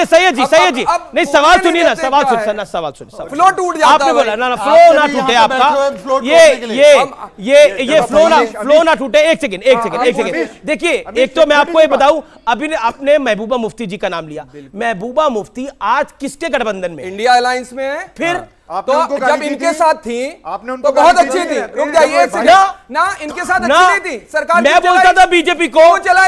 सही जी नहीं, सवाल सुनिए ना, सवाल सुनिए। फ्लो टूट जाता है। आपने बोला ना फ्लो ना टूटे आपका, ये फ्लो ना टूटे। एक सेकंड देखिए, एक तो मैं आपको ये बताऊं, अभी आपने महबूबा मुफ्ती जी का नाम लिया। महबूबा मुफ्ती आज किसके गठबंधन में? इंडिया अलायंस में है। फिर तो जब इनके साथ थी आपने उनको बहुत अच्छी थी। रुक जाइए ना, इनके साथ अच्छी नहीं थी सरकार। मैं बोलता था बीजेपी को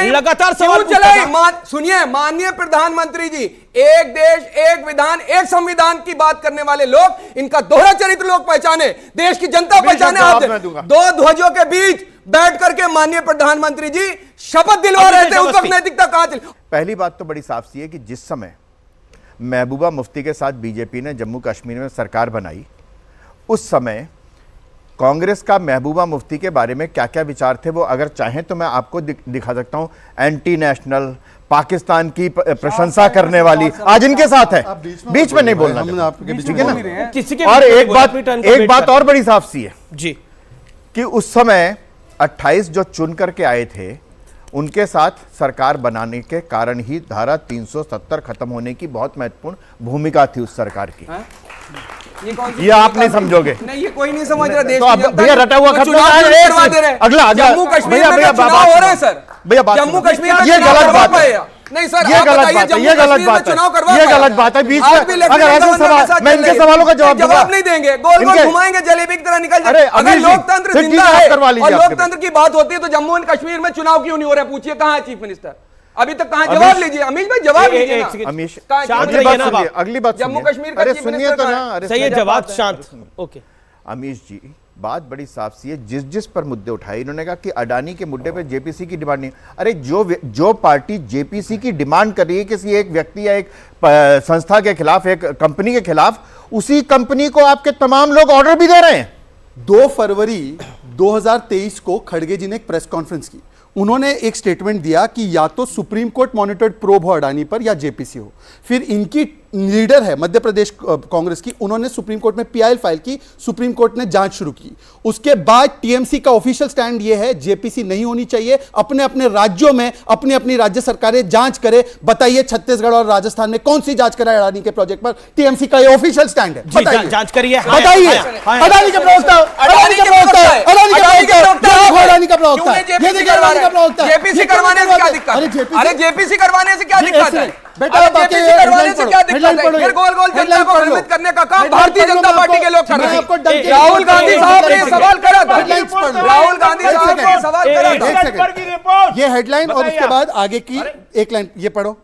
लगातार सवाल चलाई। सुनिए माननीय प्रधानमंत्री जी, एक देश एक विधान एक संविधान की बात करने वाले लोग, इनका दोहरा चरित्र लोग पहचाने, देश की जनता पहचाने। आप दो ध्वजों के बीच बैठ करके माननीय प्रधानमंत्री जी शपथ दिलवा रहे थे, उस वक्त नैतिकता कहां चली? पहली बात तो बड़ी साफ सी है कि जिस समय महबूबा मुफ्ती के साथ बीजेपी ने जम्मू कश्मीर में सरकार बनाई, उस समय कांग्रेस का महबूबा मुफ्ती के बारे में क्या क्या विचार थे, वो अगर चाहें तो मैं आपको दिखा सकता हूं। एंटी नेशनल, पाकिस्तान की प्रशंसा करने वाली आज इनके साथ है। बीच में नहीं बोलना, ठीक है ना? और एक बात और बड़ी साफ सी है जी कि उस समय 28 जो चुन करके आए थे, उनके साथ सरकार बनाने के कारण ही धारा 370 खत्म होने की बहुत महत्वपूर्ण भूमिका थी उस सरकार की। ये आप नहीं समझोगे। नहीं, ये कोई नहीं समझ रहा। देश तो अब भैया रटा हुआ खत्म अगला जम्मू कश्मीर में चुनाव हो रहे हैं सर। भैया जम्मू कश्मीर में ये गलत बात है। नहीं सर, ये गलत बात है, ये गलत बात है, ये गलत बात है। बीच में अगर ऐसे सवाल, मैं इनके सवालों का जवाब नहीं देंगे, गोल गोल घुमाएंगे, जलेबी की तरह निकल जाए। अगर लोकतंत्र जिंदा है और लोकतंत्र की बात होती है तो जम्मू एंड कश्मीर में चुनाव क्यों नहीं हो रहा? पूछिए कहां है चीफ मिनिस्टर? अभी तक कहां? जवाब लीजिए अमीश भाई, जवाब लीजिए ना। अमीश अगली बात जम्मू कश्मीर का चीफ मिनिस्टर तो ना, सही है जवाब शांत। ओके अमीश जी, बात बड़ी साफ सी है। जिस पर मुद्दे उठाए, इन्होंने कहा कि अडानी के मुद्दे पे जेपीसी की डिमांड नहीं। अरे जो पार्टी जेपीसी की डिमांड कर रही है किसी एक व्यक्ति या एक संस्था के खिलाफ, एक कंपनी के खिलाफ, उसी कंपनी को आपके तमाम लोग ऑर्डर भी दे रहे हैं। 2 फरवरी 2023 को खड़गे जी ने एक प्रेस कॉन्फ्रेंस की। उन्होंने एक स्टेटमेंट दिया कि या तो सुप्रीम कोर्ट मॉनिटर्ड प्रोब हो अडानी पर या जेपीसी हो। फिर इनकी लीडर है मध्य प्रदेश कांग्रेस की, उन्होंने सुप्रीम कोर्ट में पीआईएल फाइल की, सुप्रीम कोर्ट ने जांच शुरू की। उसके बाद टीएमसी का ऑफिशियल स्टैंड यह है जेपीसी नहीं होनी चाहिए। अपने अपने राज्यों में अपनी अपनी राज्य सरकारें जांच करे। बताइए छत्तीसगढ़ और राजस्थान में कौन सी जांच कराए अडानी के प्रोजेक्ट पर? टीएमसी का ये ऑफिशियल स्टैंड है। बताइए, जांच करिए, बताइए। अडानी के प्रवक्ता, अडानी के प्रवक्ता, अडानी का प्रवक्ता, ये देखिए अडानी का प्रवक्ता। जेपीसी करवाने से क्या दिक्कत? अरे जेपीसी करवाने से क्या दिक्कत है? बेटा करवाने से क्या दिक्कत है? फिर गोल गोल जनता को भ्रमित करने का काम भारतीय जनता पार्टी के लोग कर रहे हैं। राहुल गांधी साहब ने सवाल करा था, राहुल गांधी साहब ने सवाल करा था। ये हेडलाइन और उसके बाद आगे की एक लाइन ये पढ़ो।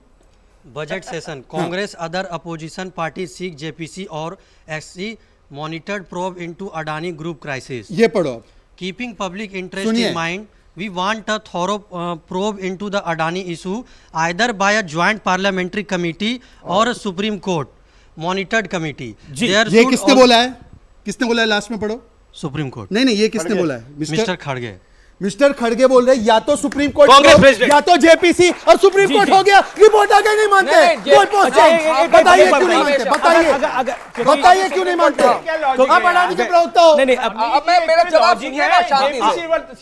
Budget session, Congress other opposition party seek JPC और SC monitored probe into Adani group crisis. ये पढ़ो। Keeping public interest in mind, we want a thorough probe into the Adani issue either by a joint parliamentary committee or a Supreme Court monitored committee. ये किसने बोला है? किसने बोला है last में पढ़ो? Supreme court. नहीं, ये किसने बोला है? मिस्टर खड़गे। मिस्टर खड़गे बोल रहे हैं या तो सुप्रीम कोर्ट कांग्रेस प्रेसिडेंट, या तो जेपीसी, और सुप्रीम कोर्ट हो गया, रिपोर्ट आगे नहीं मानते। बताइए क्यों नहीं मानते? बताइए क्यों नहीं मानते? आप अडानी के प्रवक्ता हो। नहीं, अब मैं मेरा जवाब सुनिए ना शांति से।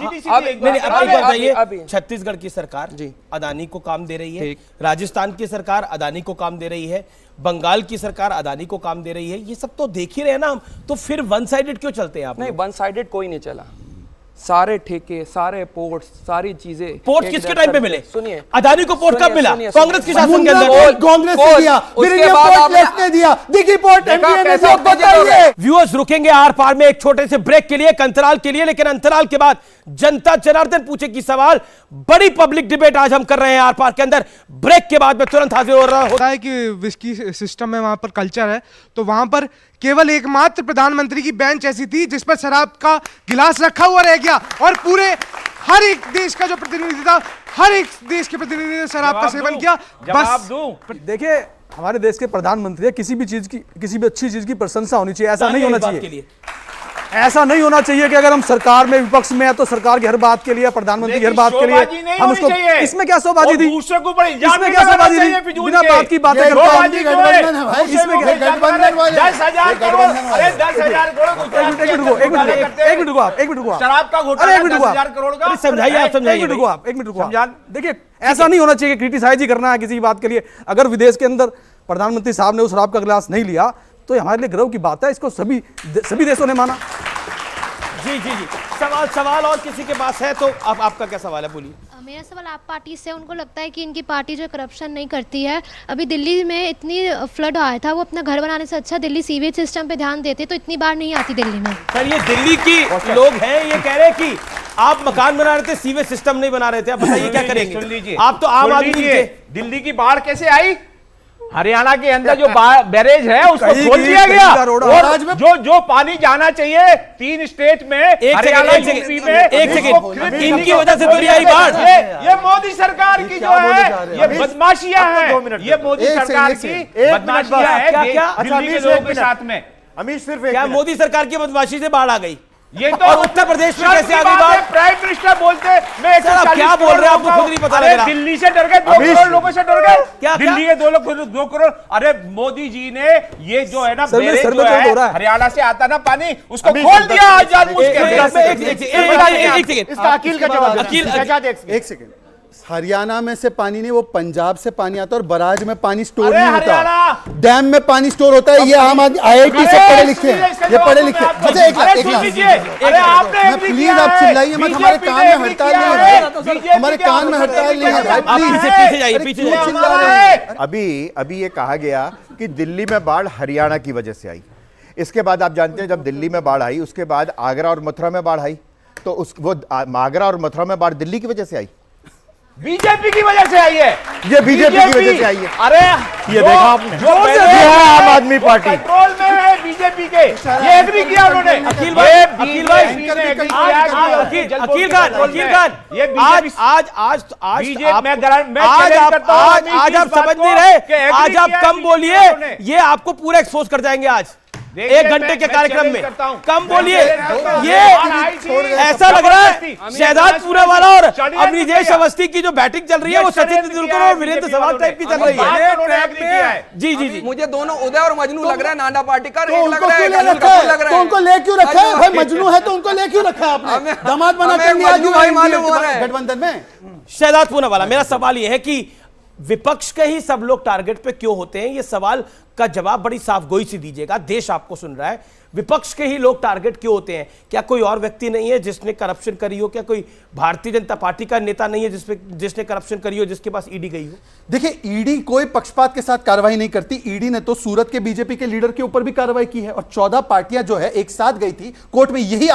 नहीं, अब एक बात बताइए, छत्तीसगढ़ की सरकार अदानी को काम दे रही है, राजस्थान की सरकार अदानी को काम दे रही है, बंगाल की सरकार अदानी को काम दे रही है, ये सब तो देख ही रहे हैं ना हम, तो फिर वन साइडेड क्यों चलते हैं आप? नहीं, वन साइडेड कोई नहीं चला। सारे ठेके, सारे पोर्ट, सारी चीजें। पोर्ट किसके टाइम पे मिले? सुनिए, अदानी को पोर्ट कब मिला? कांग्रेस के शासन के अंदर। कांग्रेस ने दिया, फिर इंडिया पोर्ट लेफ्ट ने दिया, दिखी पोर्ट एमडीए ने दिया। बताइए। व्यूअर्स, रुकेंगे आर पार में एक छोटे से ब्रेक के लिए, एक अंतराल के लिए, लेकिन अंतराल के बाद जनता जनार्दन पूछे की सवाल, बड़ी पब्लिक डिबेट आज हम कर रहे हैं आर पार के अंदर। ब्रेक के बाद में तुरंत हाजिर हो रहा होता है कि विस्की सिस्टम में वहां पर कल्चर है, तो वहां पर केवल एकमात्र प्रधानमंत्री की बेंच ऐसी थी जिस पर शराब का गिलास रखा हुआ रह गया, और पूरे हर एक देश का जो प्रतिनिधि था, हर एक देश के प्रतिनिधि ने शराब का सेवन किया। बस देखिए, हमारे देश के प्रधानमंत्री है, किसी भी चीज की, किसी भी अच्छी चीज की प्रशंसा होनी चाहिए। ऐसा नहीं होना चाहिए, ऐसा नहीं होना चाहिए कि अगर हम सरकार में विपक्ष में है तो सरकार की हर बात के लिए, प्रधानमंत्री की हर बात के लिए हम उसको, इसमें क्या शोबाजी थी? इसमें क्या शोबाजी थी? बिना बात की बातें करता हूं। इसमें एक मिनट रुको आप। शराब का घोटाला 10,000 करोड़ का, समझाइए आप, समझाइए। एक मिनट रुको आप। देखिए, ऐसा नहीं होना चाहिए, क्रिटिसाइज ही करना है किसी की बात के लिए। अगर विदेश के अंदर प्रधानमंत्री साहब ने उस शराब का गिलास नहीं लिया तो हमारे लिए गर्व की बात है, इसको सभी देशों ने माना। जी। सवाल और किसी के पास है तो आपका क्या सवाल है, बोलिए। मेरा सवाल आप पार्टी से, उनको लगता है कि इनकी पार्टी जो करप्शन नहीं करती है। अभी दिल्ली में इतनी फ्लड आया था, वो अपना घर बनाने से अच्छा दिल्ली सीवेज सिस्टम पे ध्यान देते तो इतनी बार नहीं आती दिल्ली में। सर, ये दिल्ली की लोग हैं, ये कह रहे हैं कि आप मकान बना रहे थे, सीवेज सिस्टम नहीं बना रहे थे। आप बताइए क्या करेंगे? सुन लीजिए, आप तो आम आदमी थे। दिल्ली की बाढ़ कैसे आई? हरियाणा के अंदर जो बैरेज है उसको खोल दिया गया, और जो पानी जाना चाहिए 3 स्टेट में, हरियाणा, यूपी में, एक सेकंड, इनकी वजह से तो नहीं आई बाढ़। ये मोदी सरकार की जो है ये बदमाशियां हैं, ये मोदी सरकार की बदमाशियां हैं दिल्ली के लोगों के साथ में। अमीश, सिर्फ क्या मोदी सरकार की बदमाशी से बाढ़ आ गई? ये तो और उत्तर प्रदेश में कैसे आ गई बात? प्राइम मिनिस्टर बोलते मैं क्या बोल रहे हैं, आपको खुद नहीं पता लग रहा। दिल्ली से डर गए, 2 करोड़ लोगों से डर गए। दिल्ली के 2 करोड़। अरे मोदी जी ने ये जो है ना बैरेज जो है हरियाणा से आता ना पानी, उसको खोल दिया जानबूझ के। इसका अकील का जवाब। एक सेकंड, हरियाणा में से पानी नहीं, वो पंजाब से पानी आता है, और बराज में पानी स्टोर नहीं होता, डैम में पानी स्टोर होता है। ये आम आदमी IIT से पढ़े लिखे हैं, ये पढ़े लिखे। अच्छा, एक लाख प्लीज आप चिल्लाइए मत, हमारे कान में हड़ताल नहीं है, हमारे कान में हड़ताल नहीं है। पीछे जाइए। अभी ये कहा गया कि दिल्ली में बाढ़ हरियाणा की वजह से आई। इसके बाद आप जानते हैं जब दिल्ली में बाढ़ आई, उसके बाद आगरा और मथुरा में बाढ़ आई, तो वो आगरा और मथुरा में बाढ़ दिल्ली की वजह से आई, बीजेपी की वजह से आई है। ये बीजेपी की वजह से आई है। अरे ये देखा आपने, जो है आम आदमी पार्टी कंट्रोल में है बीजेपी के, ये एग्री किया उन्होंने। अकील खान, आज आप समझ नहीं रहे, आज आप कम बोलिए, ये आपको पूरा एक्सपोज कर जाएंगे आज 1 घंटे के कार्यक्रम में। कम बोलिए, ये ऐसा लग रहा है शहजाद पूनावाला और अभिजीत अवस्थी की जो बैटिंग चल रही है वो सचिन तेंदुलकर और वीरेंद्र सहवाग टाइप की चल रही है। जी। मुझे दोनों उदय और मजनू लग रहा है, नाना पाटेकर तो उनको ले क्यों रखा है? भाई मजनू है तो उनको ले क्यों रखा है आपने? दामाद बना कर गठबंधन में। शहजाद पूनावाला, मेरा सवाल यह है कि विपक्ष के ही सब लोग टारगेट पे क्यों होते हैं? ये सवाल का जवाब बड़ी साफगोई से दीजिएगा, देश आपको सुन रहा है। विपक्ष के ही लोग टारगेट क्यों होते हैं? क्या कोई और व्यक्ति नहीं है जिसने करप्शन करी हो? क्या कोई भारतीय जनता पार्टी का नेता नहीं है जिसने करप्शन करी हो, जिसके पास ईडी गई हो? देखिए, ईडी कोई पक्षपात के साथ कार्रवाई नहीं करती। ईडी ने तो सूरत के बीजेपी के लीडर के ऊपर भी कार्रवाई की है, और 14 पार्टियां जो है एक साथ गई थी कोर्ट में, यही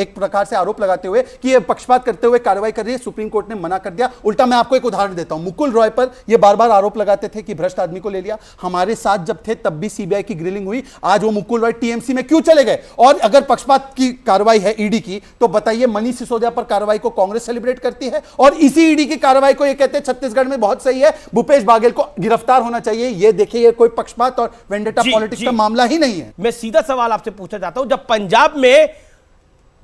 एक प्रकार से आरोप लगाते हुए कि ये पक्षपात करते हुए कार्रवाई कर रही है। सुप्रीम कोर्ट ने मना कर दिया। उल्टा मैं आपको एक उदाहरण देता हूं, मुकुल रॉय पर ये बार बार आरोप लगाते थे कि भ्रष्ट आदमी को ले लिया। हमारे साथ जब थे तब भी सीबीआई की ग्रिलिंग हुई, आज वो मुकुल रॉय टीएमसी में क्यों चले गए? और अगर पक्षपात की कार्रवाई है ईडी की, तो बताइए मनीष सिसोदिया पर कार्रवाई को कांग्रेस सेलिब्रेट करती है और इसी ईडी की कार्रवाई को ये कहते हैं छत्तीसगढ़ में बहुत सही है, भूपेश बाघेल को गिरफ्तार होना चाहिए। ये देखिए, ये कोई पक्षपात और वेंडेटा पॉलिटिक्स का मामला ही नहीं है। मैं सीधा सवाल आपसे पूछना चाहता हूं, जब पंजाब में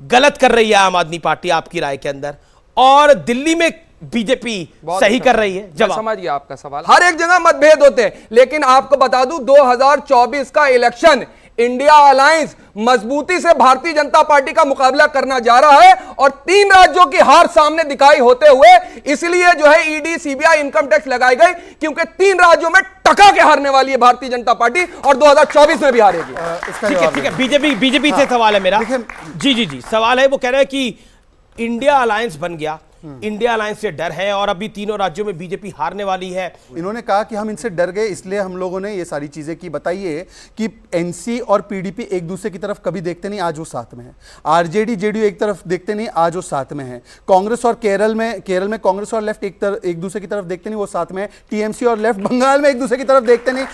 गलत कर रही है आम आदमी पार्टी आपकी राय के अंदर, और दिल्ली में बीजेपी सही कर रही है, जवाब समझ गया आपका सवाल। हर एक जगह मतभेद होते हैं, लेकिन आपको बता दूं 2024 का इलेक्शन इंडिया अलायंस मजबूती से भारतीय जनता पार्टी का मुकाबला करना जा रहा है और 3 राज्यों की हार सामने दिखाई होते हुए इसलिए जो है ईडी सीबीआई इनकम टैक्स लगाई गई, क्योंकि 3 राज्यों में टका के हारने वाली है भारतीय जनता पार्टी और 2024 में भी हारेगी। ठीक है, बीजेपी से सवाल है मेरा। जी सवाल है, वो कह रहे हैं कि इंडिया अलायंस बन गया, इंडिया अलायंस से डर है और अभी तीनों राज्यों में बीजेपी हारने वाली है। इन्होंने कहा कि हम इनसे डर गए, इसलिए हम लोगों ने ये सारी चीजें की। बताइए कि एनसी और पीडीपी एक दूसरे की तरफ कभी देखते नहीं, आज वो साथ में है। आरजेडी जेडीयू एक तरफ देखते नहीं, आज वो साथ में है। कांग्रेस और केरल में कांग्रेस और लेफ्ट एक दूसरे की तरफ देखते नहीं, वो साथ में है। टीएमसी और लेफ्ट बंगाल में एक दूसरे की तरफ देखते नहीं।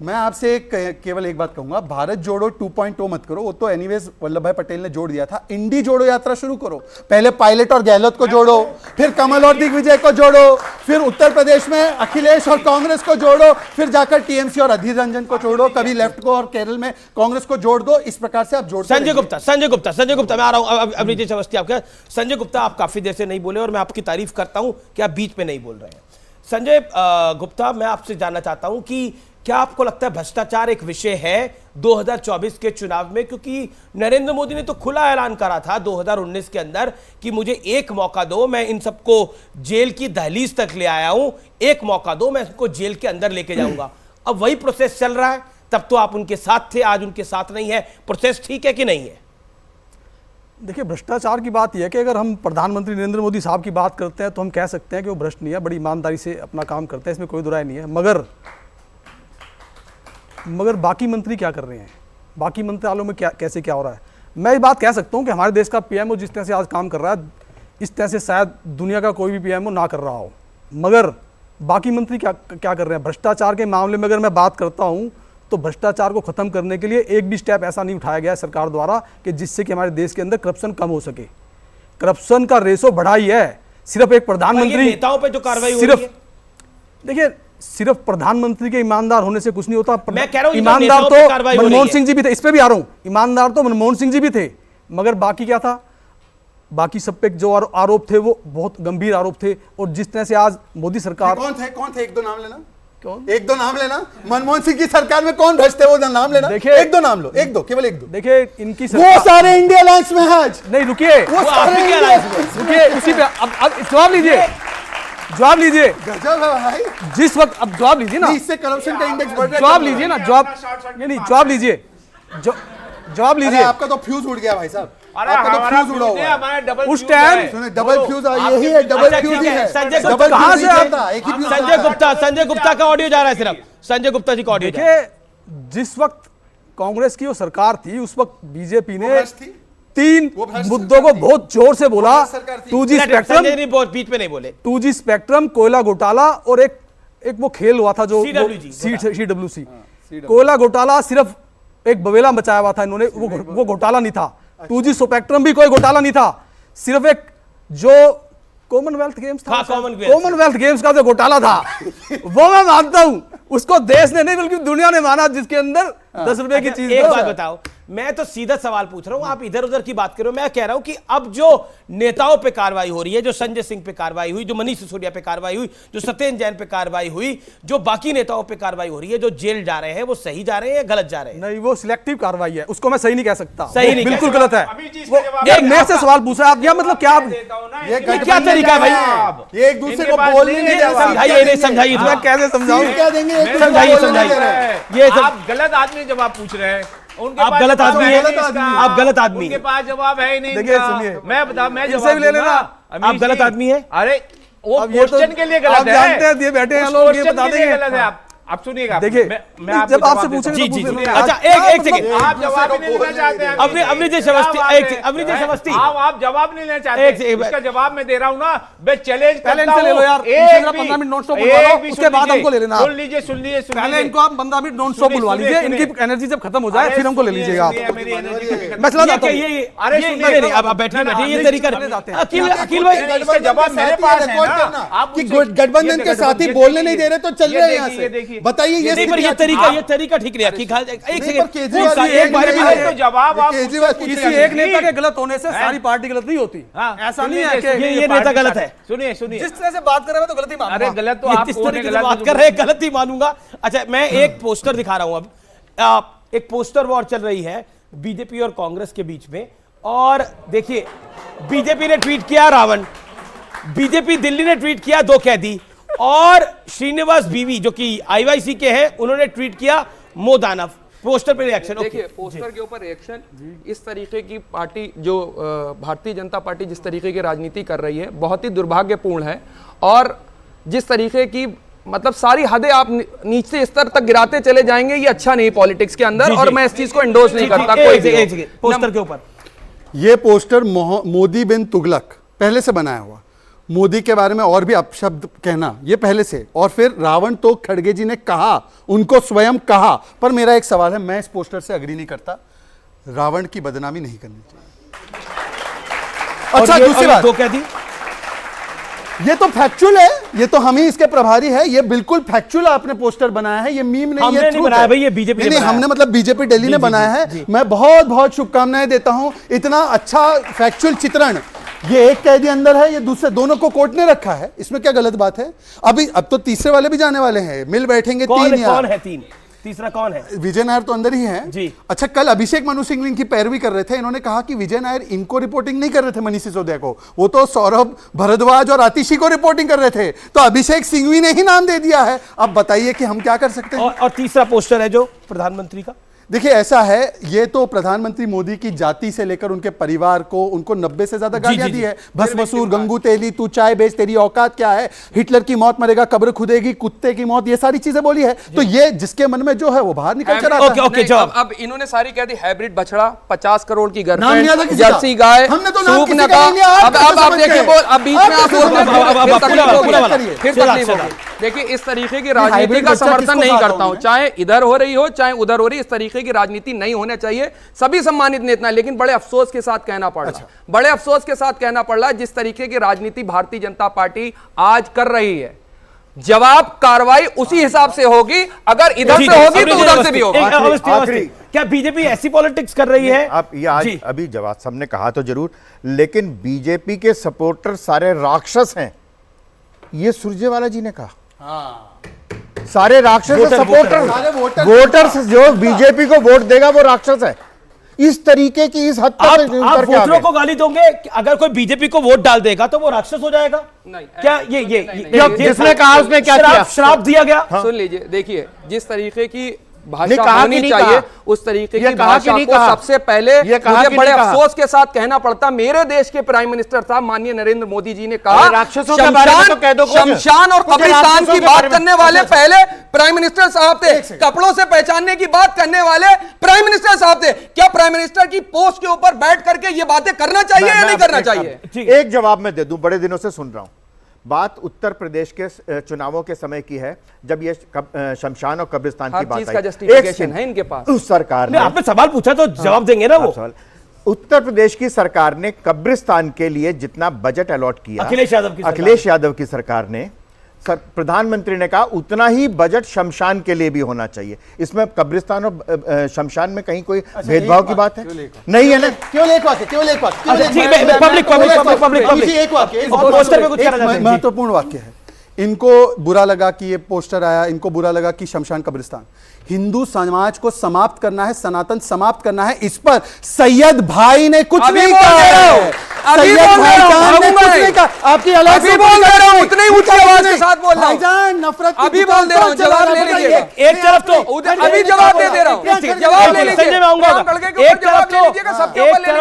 मैं आपसे केवल एक बात कहूंगा, भारत जोड़ो 2.0 मत करो, वो तो एनीवेज वल्लभ भाई पटेल ने जोड़ दिया था। इंडी जोड़ो यात्रा शुरू करो, पहले पायलट और गहलोत को जोड़ो, फिर कमल और दिग्विजय को जोड़ो, फिर उत्तर प्रदेश में अखिलेश और कांग्रेस को जोड़ो, फिर जाकर टीएमसी और अधीर रंजन को जोड़ो, कभी लेफ्ट को और केरल में कांग्रेस को जोड़ दो। इस प्रकार से आप जोड़। संजय गुप्ता मैं आ रहा हूं। अभिजीत अवस्थी आपका। संजय गुप्ता, आप काफी देर से नहीं बोले और मैं आपकी तारीफ करता हूं कि आप बीच में नहीं बोल रहे हैं। संजय गुप्ता, मैं आपसे जानना चाहता हूं कि क्या आपको लगता है भ्रष्टाचार एक विषय है 2024 के चुनाव में? क्योंकि नरेंद्र मोदी ने तो खुला ऐलान करा था 2019 के अंदर कि मुझे एक मौका दो, मैं इन सबको जेल की दहलीज तक ले आया हूं, एक मौका दो, मैं इनको जेल के अंदर लेके जाऊंगा। अब वही प्रोसेस चल रहा है, तब तो आप उनके साथ थे, आज उनके साथ नहीं है। प्रोसेस ठीक है कि नहीं है? देखिए, भ्रष्टाचार की बात यह है कि अगर हम प्रधानमंत्री नरेंद्र मोदी साहब की बात करते हैं तो हम कह सकते हैं कि वो भ्रष्ट नहीं है, बड़ी ईमानदारी से अपना काम करते हैं, इसमें कोई दुराय नहीं है। मगर बाकी मंत्री क्या कर रहे हैं, बाकी मंत्रालयों में कैसे क्या हो रहा है? मैं ये बात कह सकता हूँ कि हमारे देश का पीएमओ जिस तरह से आज काम कर रहा है, इस तरह से शायद दुनिया का कोई भी पीएमओ ना कर रहा हो। मगर बाकी मंत्री क्या कर रहे हैं? भ्रष्टाचार के मामले में अगर मैं बात करता हूँ तो भ्रष्टाचार को खत्म करने के लिए एक भी स्टेप ऐसा नहीं उठाया गया है सरकार द्वारा कि जिससे कि हमारे देश के अंदर करप्शन कम हो सके। करप्शन का रेशो बढ़ा ही है। सिर्फ एक प्रधानमंत्री, नेताओं पे जो कार्रवाई हो रही है, देखिए, सिर्फ प्रधानमंत्री के ईमानदार होने से कुछ नहीं होता। मैं कह रहा हूं ईमानदार तो मनमोहन सिंह जी भी थे, इस पे भी आ रहा हूं, ईमानदार तो मनमोहन सिंह जी भी थे, मगर बाकी क्या था? बाकी सब पे जो आरोप थे वो बहुत गंभीर आरोप थे। और जिस तरह से आज मोदी सरकार, कौन थे? एक दो नाम लेना। एक दो नाम लेना। मनमोहन सिंह की सरकार में कौन भ्रष्ट थे, वो नाम लेना। देखिए, एक दो नाम लो, एक दो, केवल एक दो। देखिए, इनकी वो सारे इंडिया अलायंस में है आज। नहीं, रुकिए, वो सारे रुकिए, उसी पे अब जवाब लीजिए। गजब है भाई। जिस वक्त, अब जवाब लीजिए ना, इससे करप्शन का इंडेक्स बढ़ रहा है। जवाब लीजिए ना, जवाब लीजिए। आपका तो फ्यूज उड़ गया भाई साहब, आपका तो फ्यूज उड़ा हुआ है। उस टाइम सुने, डबल फ्यूज यही है, डबल फ्यूज ही है। संजय गुप्ता का ऑडियो जा रहा है, सिर्फ संजय गुप्ता जी का ऑडियो। देखिए, जिस वक्त कांग्रेस की वो सरकार थी, उस वक्त बीजेपी ने 3 मुद्दों को बहुत जोर से बोला। 2G स्पेक्ट्रम, बीच में नहीं बोले, 2G स्पेक्ट्रम, कोयला घोटाला और एक वो खेल हुआ था जो CWC कोयला घोटाला। सिर्फ एक बवेला मचाया हुआ था इन्होंने, वो घोटाला नहीं था। 2G स्पेक्ट्रम भी कोई घोटाला नहीं था, सिर्फ एक जो कॉमनवेल्थ गेम्स था, कॉमनवेल्थ गेम्स का जो घोटाला था वो मैं मानता हूं, उसको देश ने नहीं बल्कि दुनिया ने माना, जिसके अंदर 10 रुपए की चीज। एक बात बताओ, मैं तो सीधा सवाल पूछ रहा हूं, आप इधर उधर की बात करो। मैं कह रहा हूं कि अब जो नेताओं पे कार्रवाई हो रही है, जो संजय सिंह पे कार्रवाई हुई, जो मनीष सिसोदिया पे कार्रवाई हुई, जो सत्येंद्र जैन पे कार्रवाई हुई, जो बाकी नेताओं पे कार्रवाई हो रही है, जो जेल जा रहे हैं, वो सही जा रहे हैं या गलत जा रहे हैं? नहीं, वो सिलेक्टिव कार्रवाई है, उसको मैं सही नहीं कह सकता। सही नहीं, बिल्कुल गलत है। मेरे से सवाल पूछ रहे आप, या मतलब क्या क्या तरीका है भाई? ये एक दूसरे को बोलने समझाइए, मैं कैसे समझाऊं? क्या देंगे? ये आप गलत आदमी जवाब पूछ रहे हैं, आप गलत आदमी हैं, आप गलत आदमी हैं। उनके पास जवाब है ही नहीं। देखिए, सुनिए, मैं इनसे भी ले लेना। आप गलत आदमी हैं। अरे वो क्वेश्चन के लिए गलत है, जानते हैं, ये बैठे हैं लोग, ये बता देंगे। अब सुनिएगा, देखिए, मैं आपको जब आपसे जवाब देता पूछेंगे हूं। तो जी, पूछेंगे। जी, अच्छा, एक सेकंड। आप जवाब ही नहीं लेना चाहते हैं। अवनीश अवस्थी, एक सेकंड, अवनीश अवस्थी। आप जवाब नहीं लेना एक चाहते, सेकंड। इसका जवाब मैं दे रहा हूं ना, मैं चैलेंज पहले करता इनसे ले लो यार, हूं। इनसे एक जरा भी- 15 मिनट नॉन स्टॉप बुलवा लो, एक भी उसके बाद सुन हमको ले लेना। सुन लीजिए, सुन लीजिए, सुन पहले लीजिए। इनको आप 15 मिनट नॉन स्टॉप बुलवा लीजिए, इनकी एनर्जी जब खत्म हो जाए फिर हमको ले लीजिएगा आप। मैं चला जाता हूँ। अरे नहीं, अब बैठिए बैठिए, ये तरीका अखिल भाई, इसका जवाब मेरे पास है ना। आप कि गठबंधन के साथी बोलने नहीं दे रहे तो चल रहे हैं यहाँ से। देखिए, बताइए ये नहीं, पर ये तरीका ठीक नहीं है। एक सेकंड, केजरीवाल एक बारे में तो जवाब आप केजरीवाल किसी एक नेता के गलत होने से सारी पार्टी गलत नहीं होती। ऐसा नहीं है कि ये नेता गलत है। सुनिए सुनिए, जिस तरह से बात कर रहे हैं मैं तो गलती मानूंगा। अरे गलत तो ये आप जिस तरीके से बात कर रहे हैं गलत ही मानूंगा। अच्छा, मैं एक पोस्टर दिखा रहा हूं अब। एक पोस्टर वॉर चल रही है बीजेपी और कांग्रेस के बीच में, और देखिए, बीजेपी ने ट्वीट किया रावण, बीजेपी दिल्ली ने ट्वीट किया 2 कैदी, और श्रीनिवास बीवी जो कि आईवाईसी के हैं उन्होंने ट्वीट किया मो दानव। पोस्टर पे रिएक्शन। देखिए, पोस्टर के ऊपर रिएक्शन, इस तरीके की पार्टी जो भारतीय जनता पार्टी जिस तरीके की राजनीति कर रही है बहुत ही दुर्भाग्यपूर्ण है, और जिस तरीके की मतलब सारी हदें आप नीचे स्तर तक गिराते चले जाएंगे, ये अच्छा नहीं पॉलिटिक्स के अंदर, और मैं इस चीज को एंडोर्स नहीं करता। कोई पोस्टर के ऊपर ये पोस्टर मोदी बिन तुगलक पहले से बनाया हुआ, मोदी के बारे में और भी अपशब्द कहना ये पहले से, और फिर रावण तो खड़गे जी ने कहा, उनको स्वयं कहा। पर मेरा एक सवाल है, मैं इस पोस्टर से अग्री नहीं करता, रावण की बदनामी नहीं करनी चाहिए। अच्छा, दूसरी बात, 2 कैदी, ये तो फैक्चुअल है, ये तो हम ही इसके प्रभारी है, ये बिल्कुल फैक्चुअल आपने पोस्टर बनाया है, ये मीम नहीं, हमने ये नहीं बनाया भाई, ये बीजेपी ने नहीं, बनाया। हमने मतलब बीजेपी दिल्ली ने बनाया है। मैं बहुत बहुत शुभकामनाएं देता हूं, इतना अच्छा फैक्चुअल चित्रण। ये एक कैदी अंदर है, ये दूसरे दोनों को कोर्ट ने रखा है, इसमें क्या गलत बात है? अब तो तीसरे वाले भी जाने वाले हैं, मिल बैठेंगे। कौन तीन है? तीसरा कौन है? विजय नायर तो अंदर ही हैं जी। अच्छा, कल अभिषेक मनु सिंह इनकी पैरवी कर रहे थे, इन्होंने कहा कि विजय नायर इनको रिपोर्टिंग नहीं कर रहे थे, मनीष सिसोदिया को, वो तो सौरभ भारद्वाज और आतिशी को रिपोर्टिंग कर रहे थे, तो अभिषेक सिंघवी ने ही नाम दे दिया है। अब बताइए कि हम क्या कर सकते हैं। और तीसरा पोस्टर है जो प्रधानमंत्री का, देखिए ऐसा है, ये तो प्रधानमंत्री मोदी की जाति से लेकर उनके परिवार को, उनको 90 से ज्यादा गालियां दी है। भस्मसूर, गंगू तेली, तू चाय बेच, तेरी औकात क्या है, हिटलर की मौत मरेगा, कब्र खुदेगी, कुत्ते की मौत, ये सारी चीजें बोली है। तो ये जिसके मन में जो है वो बाहर निकल कर आता है। अब इन्होंने सारी कह दी, हाइब्रिड बछड़ा, 50 करोड़ की नाम नहीं आता गर्लफ्रेंड, किसी का। जर्सी गाय, हमने तो नाम सूप किसी का नका। नहीं लिया, आप अब कैसे आप समझ देखिए, गए? अब बीच आप में आप कैसे समझ गए? फिर तकलीफ होगी। देखिए, इस तरीके की राजनीति का समर्थन नहीं करता हूं, चाहे इधर हो रही हो चाहे उधर हो रही, इस तरीके की राजनीति नहीं होना चाहिए। सभी सम्मानित नेता, लेकिन बड़े अफसोस के साथ कहना पड़ रहा है, बड़े अफसोस के साथ कहना पड़ रहा है, जिस तरीके की राजनीति भारतीय जनता पार्टी आज कर रही है, जवाब कार्रवाई उसी हिसाब से होगी। अगर इधर से होगी तो उधर से भी होगी। क्या बीजेपी ऐसी पॉलिटिक्स कर रही है? आप ये आज अभी जवाब सबने कहा तो जरूर, लेकिन बीजेपी के सपोर्टर सारे राक्षस हैं, ये सुरजेवाला जी ने कहा। सारे राक्षस सपोर्टर, वोटर्स जो बीजेपी को वोट देगा वो राक्षस है। इस तरीके की इस हद तक आप वोटरों को गाली दोगे कि अगर कोई बीजेपी को वोट डाल देगा तो वो राक्षस हो जाएगा? नहीं, क्या ये जिसने कहा उसने क्या किया? श्राप दिया गया। सुन लीजिए, देखिए, जिस तरीके की भाषा होनी चाहिए उस तरीके की भाषा को सबसे पहले मुझे बड़े अफसोस के साथ कहना पड़ता, मेरे देश के प्राइम मिनिस्टर साहब माननीय नरेंद्र मोदी जी ने कहा, शमशान और कब्रिस्तान की बात करने वाले पहले प्राइम मिनिस्टर साहब थे, कपड़ों से पहचानने की बात करने वाले प्राइम मिनिस्टर साहब थे। क्या प्राइम मिनिस्टर की पोस्ट के ऊपर बैठ करके ये बातें करना चाहिए या नहीं करना चाहिए? एक जवाब मैं दे दूं, बड़े दिनों से सुन रहा हूं। बात उत्तर प्रदेश के चुनावों के समय की है, जब ये शमशान और कब्रिस्तान की बात आई, जस्टिफिकेशन है इनके पास। उस सरकार ने, आपने सवाल पूछा तो जवाब देंगे ना वो। उत्तर प्रदेश की सरकार ने कब्रिस्तान के लिए जितना बजट अलॉट किया, अखिलेश यादव की सरकार ने, प्रधानमंत्री ने कहा उतना ही बजट शमशान के लिए भी होना चाहिए। इसमें कब्रिस्तान और शमशान में कहीं कोई भेदभाव की बात है नहीं है ना? केवल एक वाक्य, केवल एक वाक्य, महत्वपूर्ण वाक्य है। इनको बुरा लगा कि ये पोस्टर आया, इनको बुरा लगा कि शमशान कब्रिस्तान। हिंदू समाज को समाप्त करना है, सनातन समाप्त करना है, इस पर सैयद भाई ने कुछ नहीं कहा है। सैयद भाईजान ने कुछ नहीं कहा। आपकी अलग से बोल दे रहा हूं, उतनी ऊंची आवाज के साथ बोल रहा हूं। भाईजान नफरत अभी बोल दे रहा हूं, जवाब ले लीजिए। एक तरफ तो अभी जवाब दे रहा हूं, जवाब ले लीजिए। एक तरफ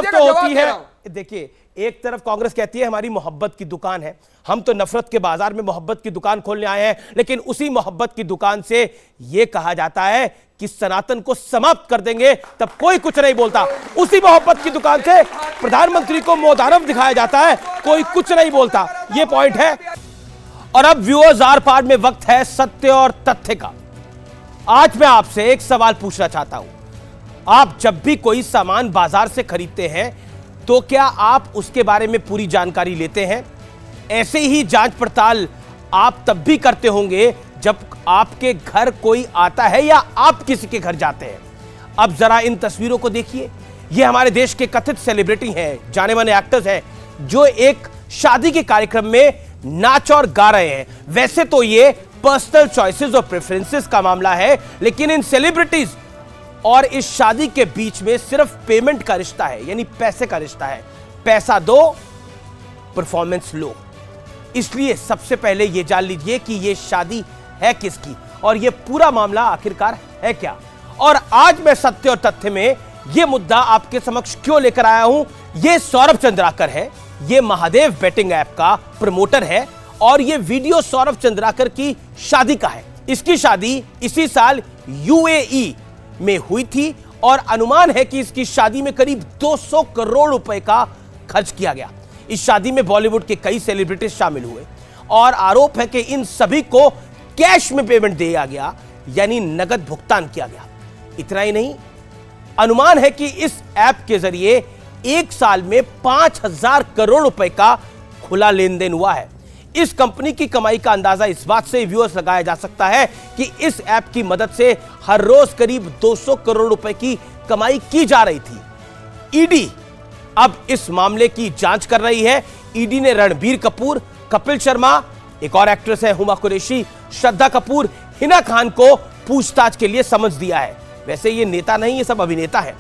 तो होती है, देखिए एक तरफ कांग्रेस कहती है हमारी मोहब्बत की दुकान है, हम तो नफरत के बाजार में मोहब्बत की दुकान खोलने आए हैं, लेकिन उसी मोहब्बत की दुकान से यह कहा जाता है कि सनातन को समाप्त कर देंगे, तब कोई कुछ नहीं बोलता। उसी मोहब्बत की दुकान से प्रधानमंत्री को मोदारब दिखाया जाता है, कोई कुछ नहीं बोलता। यह पॉइंट है। और अब व्यूअर्स, आर पार में वक्त है सत्य और तथ्य का। आज मैं आपसे एक सवाल पूछना चाहता हूं। आप जब भी कोई सामान बाजार से खरीदते हैं तो क्या आप उसके बारे में पूरी जानकारी लेते हैं? ऐसे ही जांच पड़ताल आप तब भी करते होंगे जब आपके घर कोई आता है या आप किसी के घर जाते हैं। अब जरा इन तस्वीरों को देखिए। ये हमारे देश के कथित सेलिब्रिटी हैं, जाने माने एक्टर्स हैं, जो एक शादी के कार्यक्रम में नाच और गा रहे हैं। वैसे तो ये पर्सनल चॉइसेस और प्रेफरेंसेस का मामला है, लेकिन इन सेलिब्रिटीज और इस शादी के बीच में सिर्फ पेमेंट का रिश्ता है, यानी पैसे का रिश्ता है। पैसा दो, परफॉर्मेंस लो। इसलिए सबसे पहले यह जान लीजिए कि यह शादी है किसकी और यह पूरा मामला आखिरकार है क्या। और आज मैं सत्य और तथ्य में यह मुद्दा आपके समक्ष क्यों लेकर आया हूं। यह सौरभ चंद्राकर है, यह महादेव बेटिंग ऐप का प्रमोटर है और यह वीडियो सौरभ चंद्राकर की शादी का है। इसकी शादी इसी साल यूएई में हुई थी और अनुमान है कि इसकी शादी में करीब 200 करोड़ रुपए का खर्च किया गया। इस शादी में बॉलीवुड के कई सेलिब्रिटीज शामिल हुए और आरोप है कि इन सभी को कैश में पेमेंट दिया गया, यानी नगद भुगतान किया गया। इतना ही नहीं, अनुमान है कि इस ऐप के जरिए एक साल में 5,000 करोड़ रुपए का खुला लेन देन हुआ है। इस कंपनी की कमाई का अंदाजा इस बात से व्यूअर्स लगाया जा सकता है कि इस ऐप की मदद से हर रोज करीब 200 करोड़ रुपए की कमाई की जा रही थी। ईडी अब इस मामले की जांच कर रही है। ईडी ने रणबीर कपूर, कपिल शर्मा, एक और एक्ट्रेस है हुमा कुरैशी, श्रद्धा कपूर, हिना खान को पूछताछ के लिए समझ दिया है। वैसे ये नेता नहीं, ये सब अभिनेता है।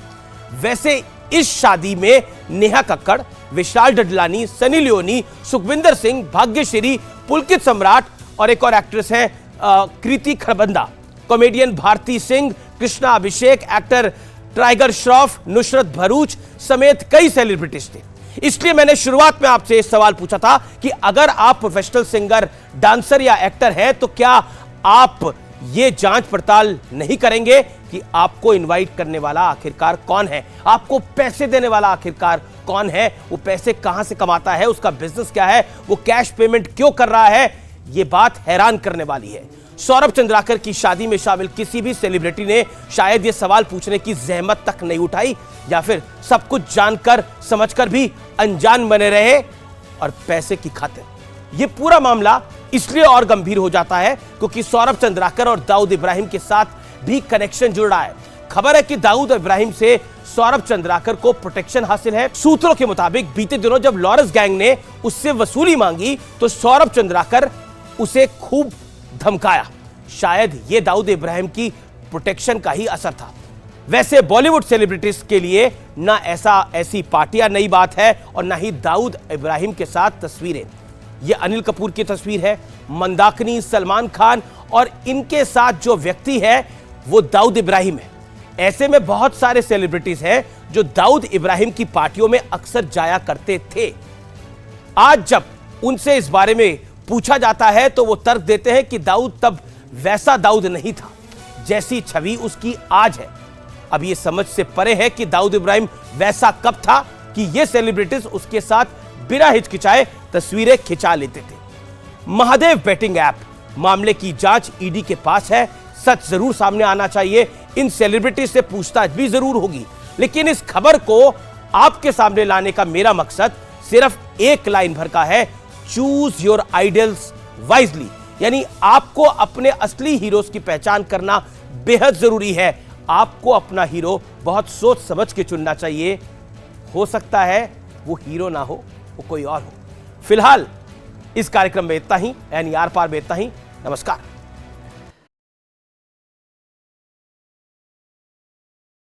वैसे इस शादी में नेहा कक्कड़, विशाल डडलानी, सनी लियोनी, सुखविंदर सिंह, भाग्यश्री, पुलकित सम्राट और एक और एक्ट्रेस है कृति Kharbanda, comedian Bharti Singh, Krishna Abhishek, actor tiger Shroff, Nusrat Bharuch समेत कई सेलिब्रिटीज थे। इसलिए मैंने शुरुआत में आपसे एक सवाल पूछा था कि अगर आप प्रोफेशनल सिंगर, डांसर या एक्टर हैं तो क्या आप ये जांच पड़ताल नहीं करेंगे कि आपको इनवाइट करने वाला आखिरकार कौन है, आपको पैसे देने वाला आखिरकार कौन है, वो पैसे कहां से कमाता है, उसका बिजनेस क्या है, वो कैश पेमेंट क्यों कर रहा है। ये बात हैरान करने वाली है। सौरभ चंद्राकर की शादी में शामिल किसी भी सेलिब्रिटी ने शायद ये सवाल पूछने की जहमत तक नहीं उठाई, या फिर सब कुछ जानकर समझकर भी अनजान बने रहे और पैसे की खातिर। ये पूरा मामला इसलिए और गंभीर हो जाता है क्योंकि सौरभ चंद्राकर और दाऊद इब्राहिम के साथ भी कनेक्शन जुड़ रहा है। खबर है कि दाऊद इब्राहिम से सौरभ चंद्राकर को प्रोटेक्शन हासिल है। सूत्रों के मुताबिक बीते दिनों जब लॉरेंस गैंग ने उससे वसूली मांगी तो सौरभ चंद्राकर उसे खूब धमकाया। शायद यह दाऊद इब्राहिम की प्रोटेक्शन का ही असर था। वैसे बॉलीवुड सेलिब्रिटीज के लिए ना ऐसी पार्टियां नई बात है और ना ही दाऊद इब्राहिम के साथ तस्वीरें। यह अनिल कपूर की तस्वीर है, मंदाकिनी, सलमान खान और इनके साथ जो व्यक्ति है वो दाऊद इब्राहिम है। ऐसे में बहुत सारे सेलिब्रिटीज हैं जो दाऊद इब्राहिम की पार्टियों में अक्सर जाया करते थे। आज जब उनसे इस बारे में पूछा जाता है तो वो तर्क देते हैं कि दाऊद तब वैसा दाऊद नहीं था जैसी छवि उसकी आज है। अब ये समझ से परे है कि दाऊद इब्राहिम वैसा कब था कि ये सेलिब्रिटीज उसके साथ बिना हिचकिचाए तस्वीरें खिंचा लेते थे। महादेव बेटिंग ऐप मामले की जांच ईडी के पास है। सच जरूर सामने आना चाहिए, इन सेलिब्रिटीज से पूछताछ भी जरूर होगी, लेकिन इस खबर को आपके सामने लाने का मेरा मकसद सिर्फ एक लाइन भर का है, चूज योर आइडल्स वाइजली। यानी आपको अपने असली हीरोज की पहचान करना बेहद जरूरी है। आपको अपना हीरो बहुत सोच समझ के चुनना चाहिए। हो सकता है वो हीरो ना हो, वो कोई और हो। फिलहाल इस कार्यक्रम में इतना ही, यानी आर पार में इतना ही। नमस्कार।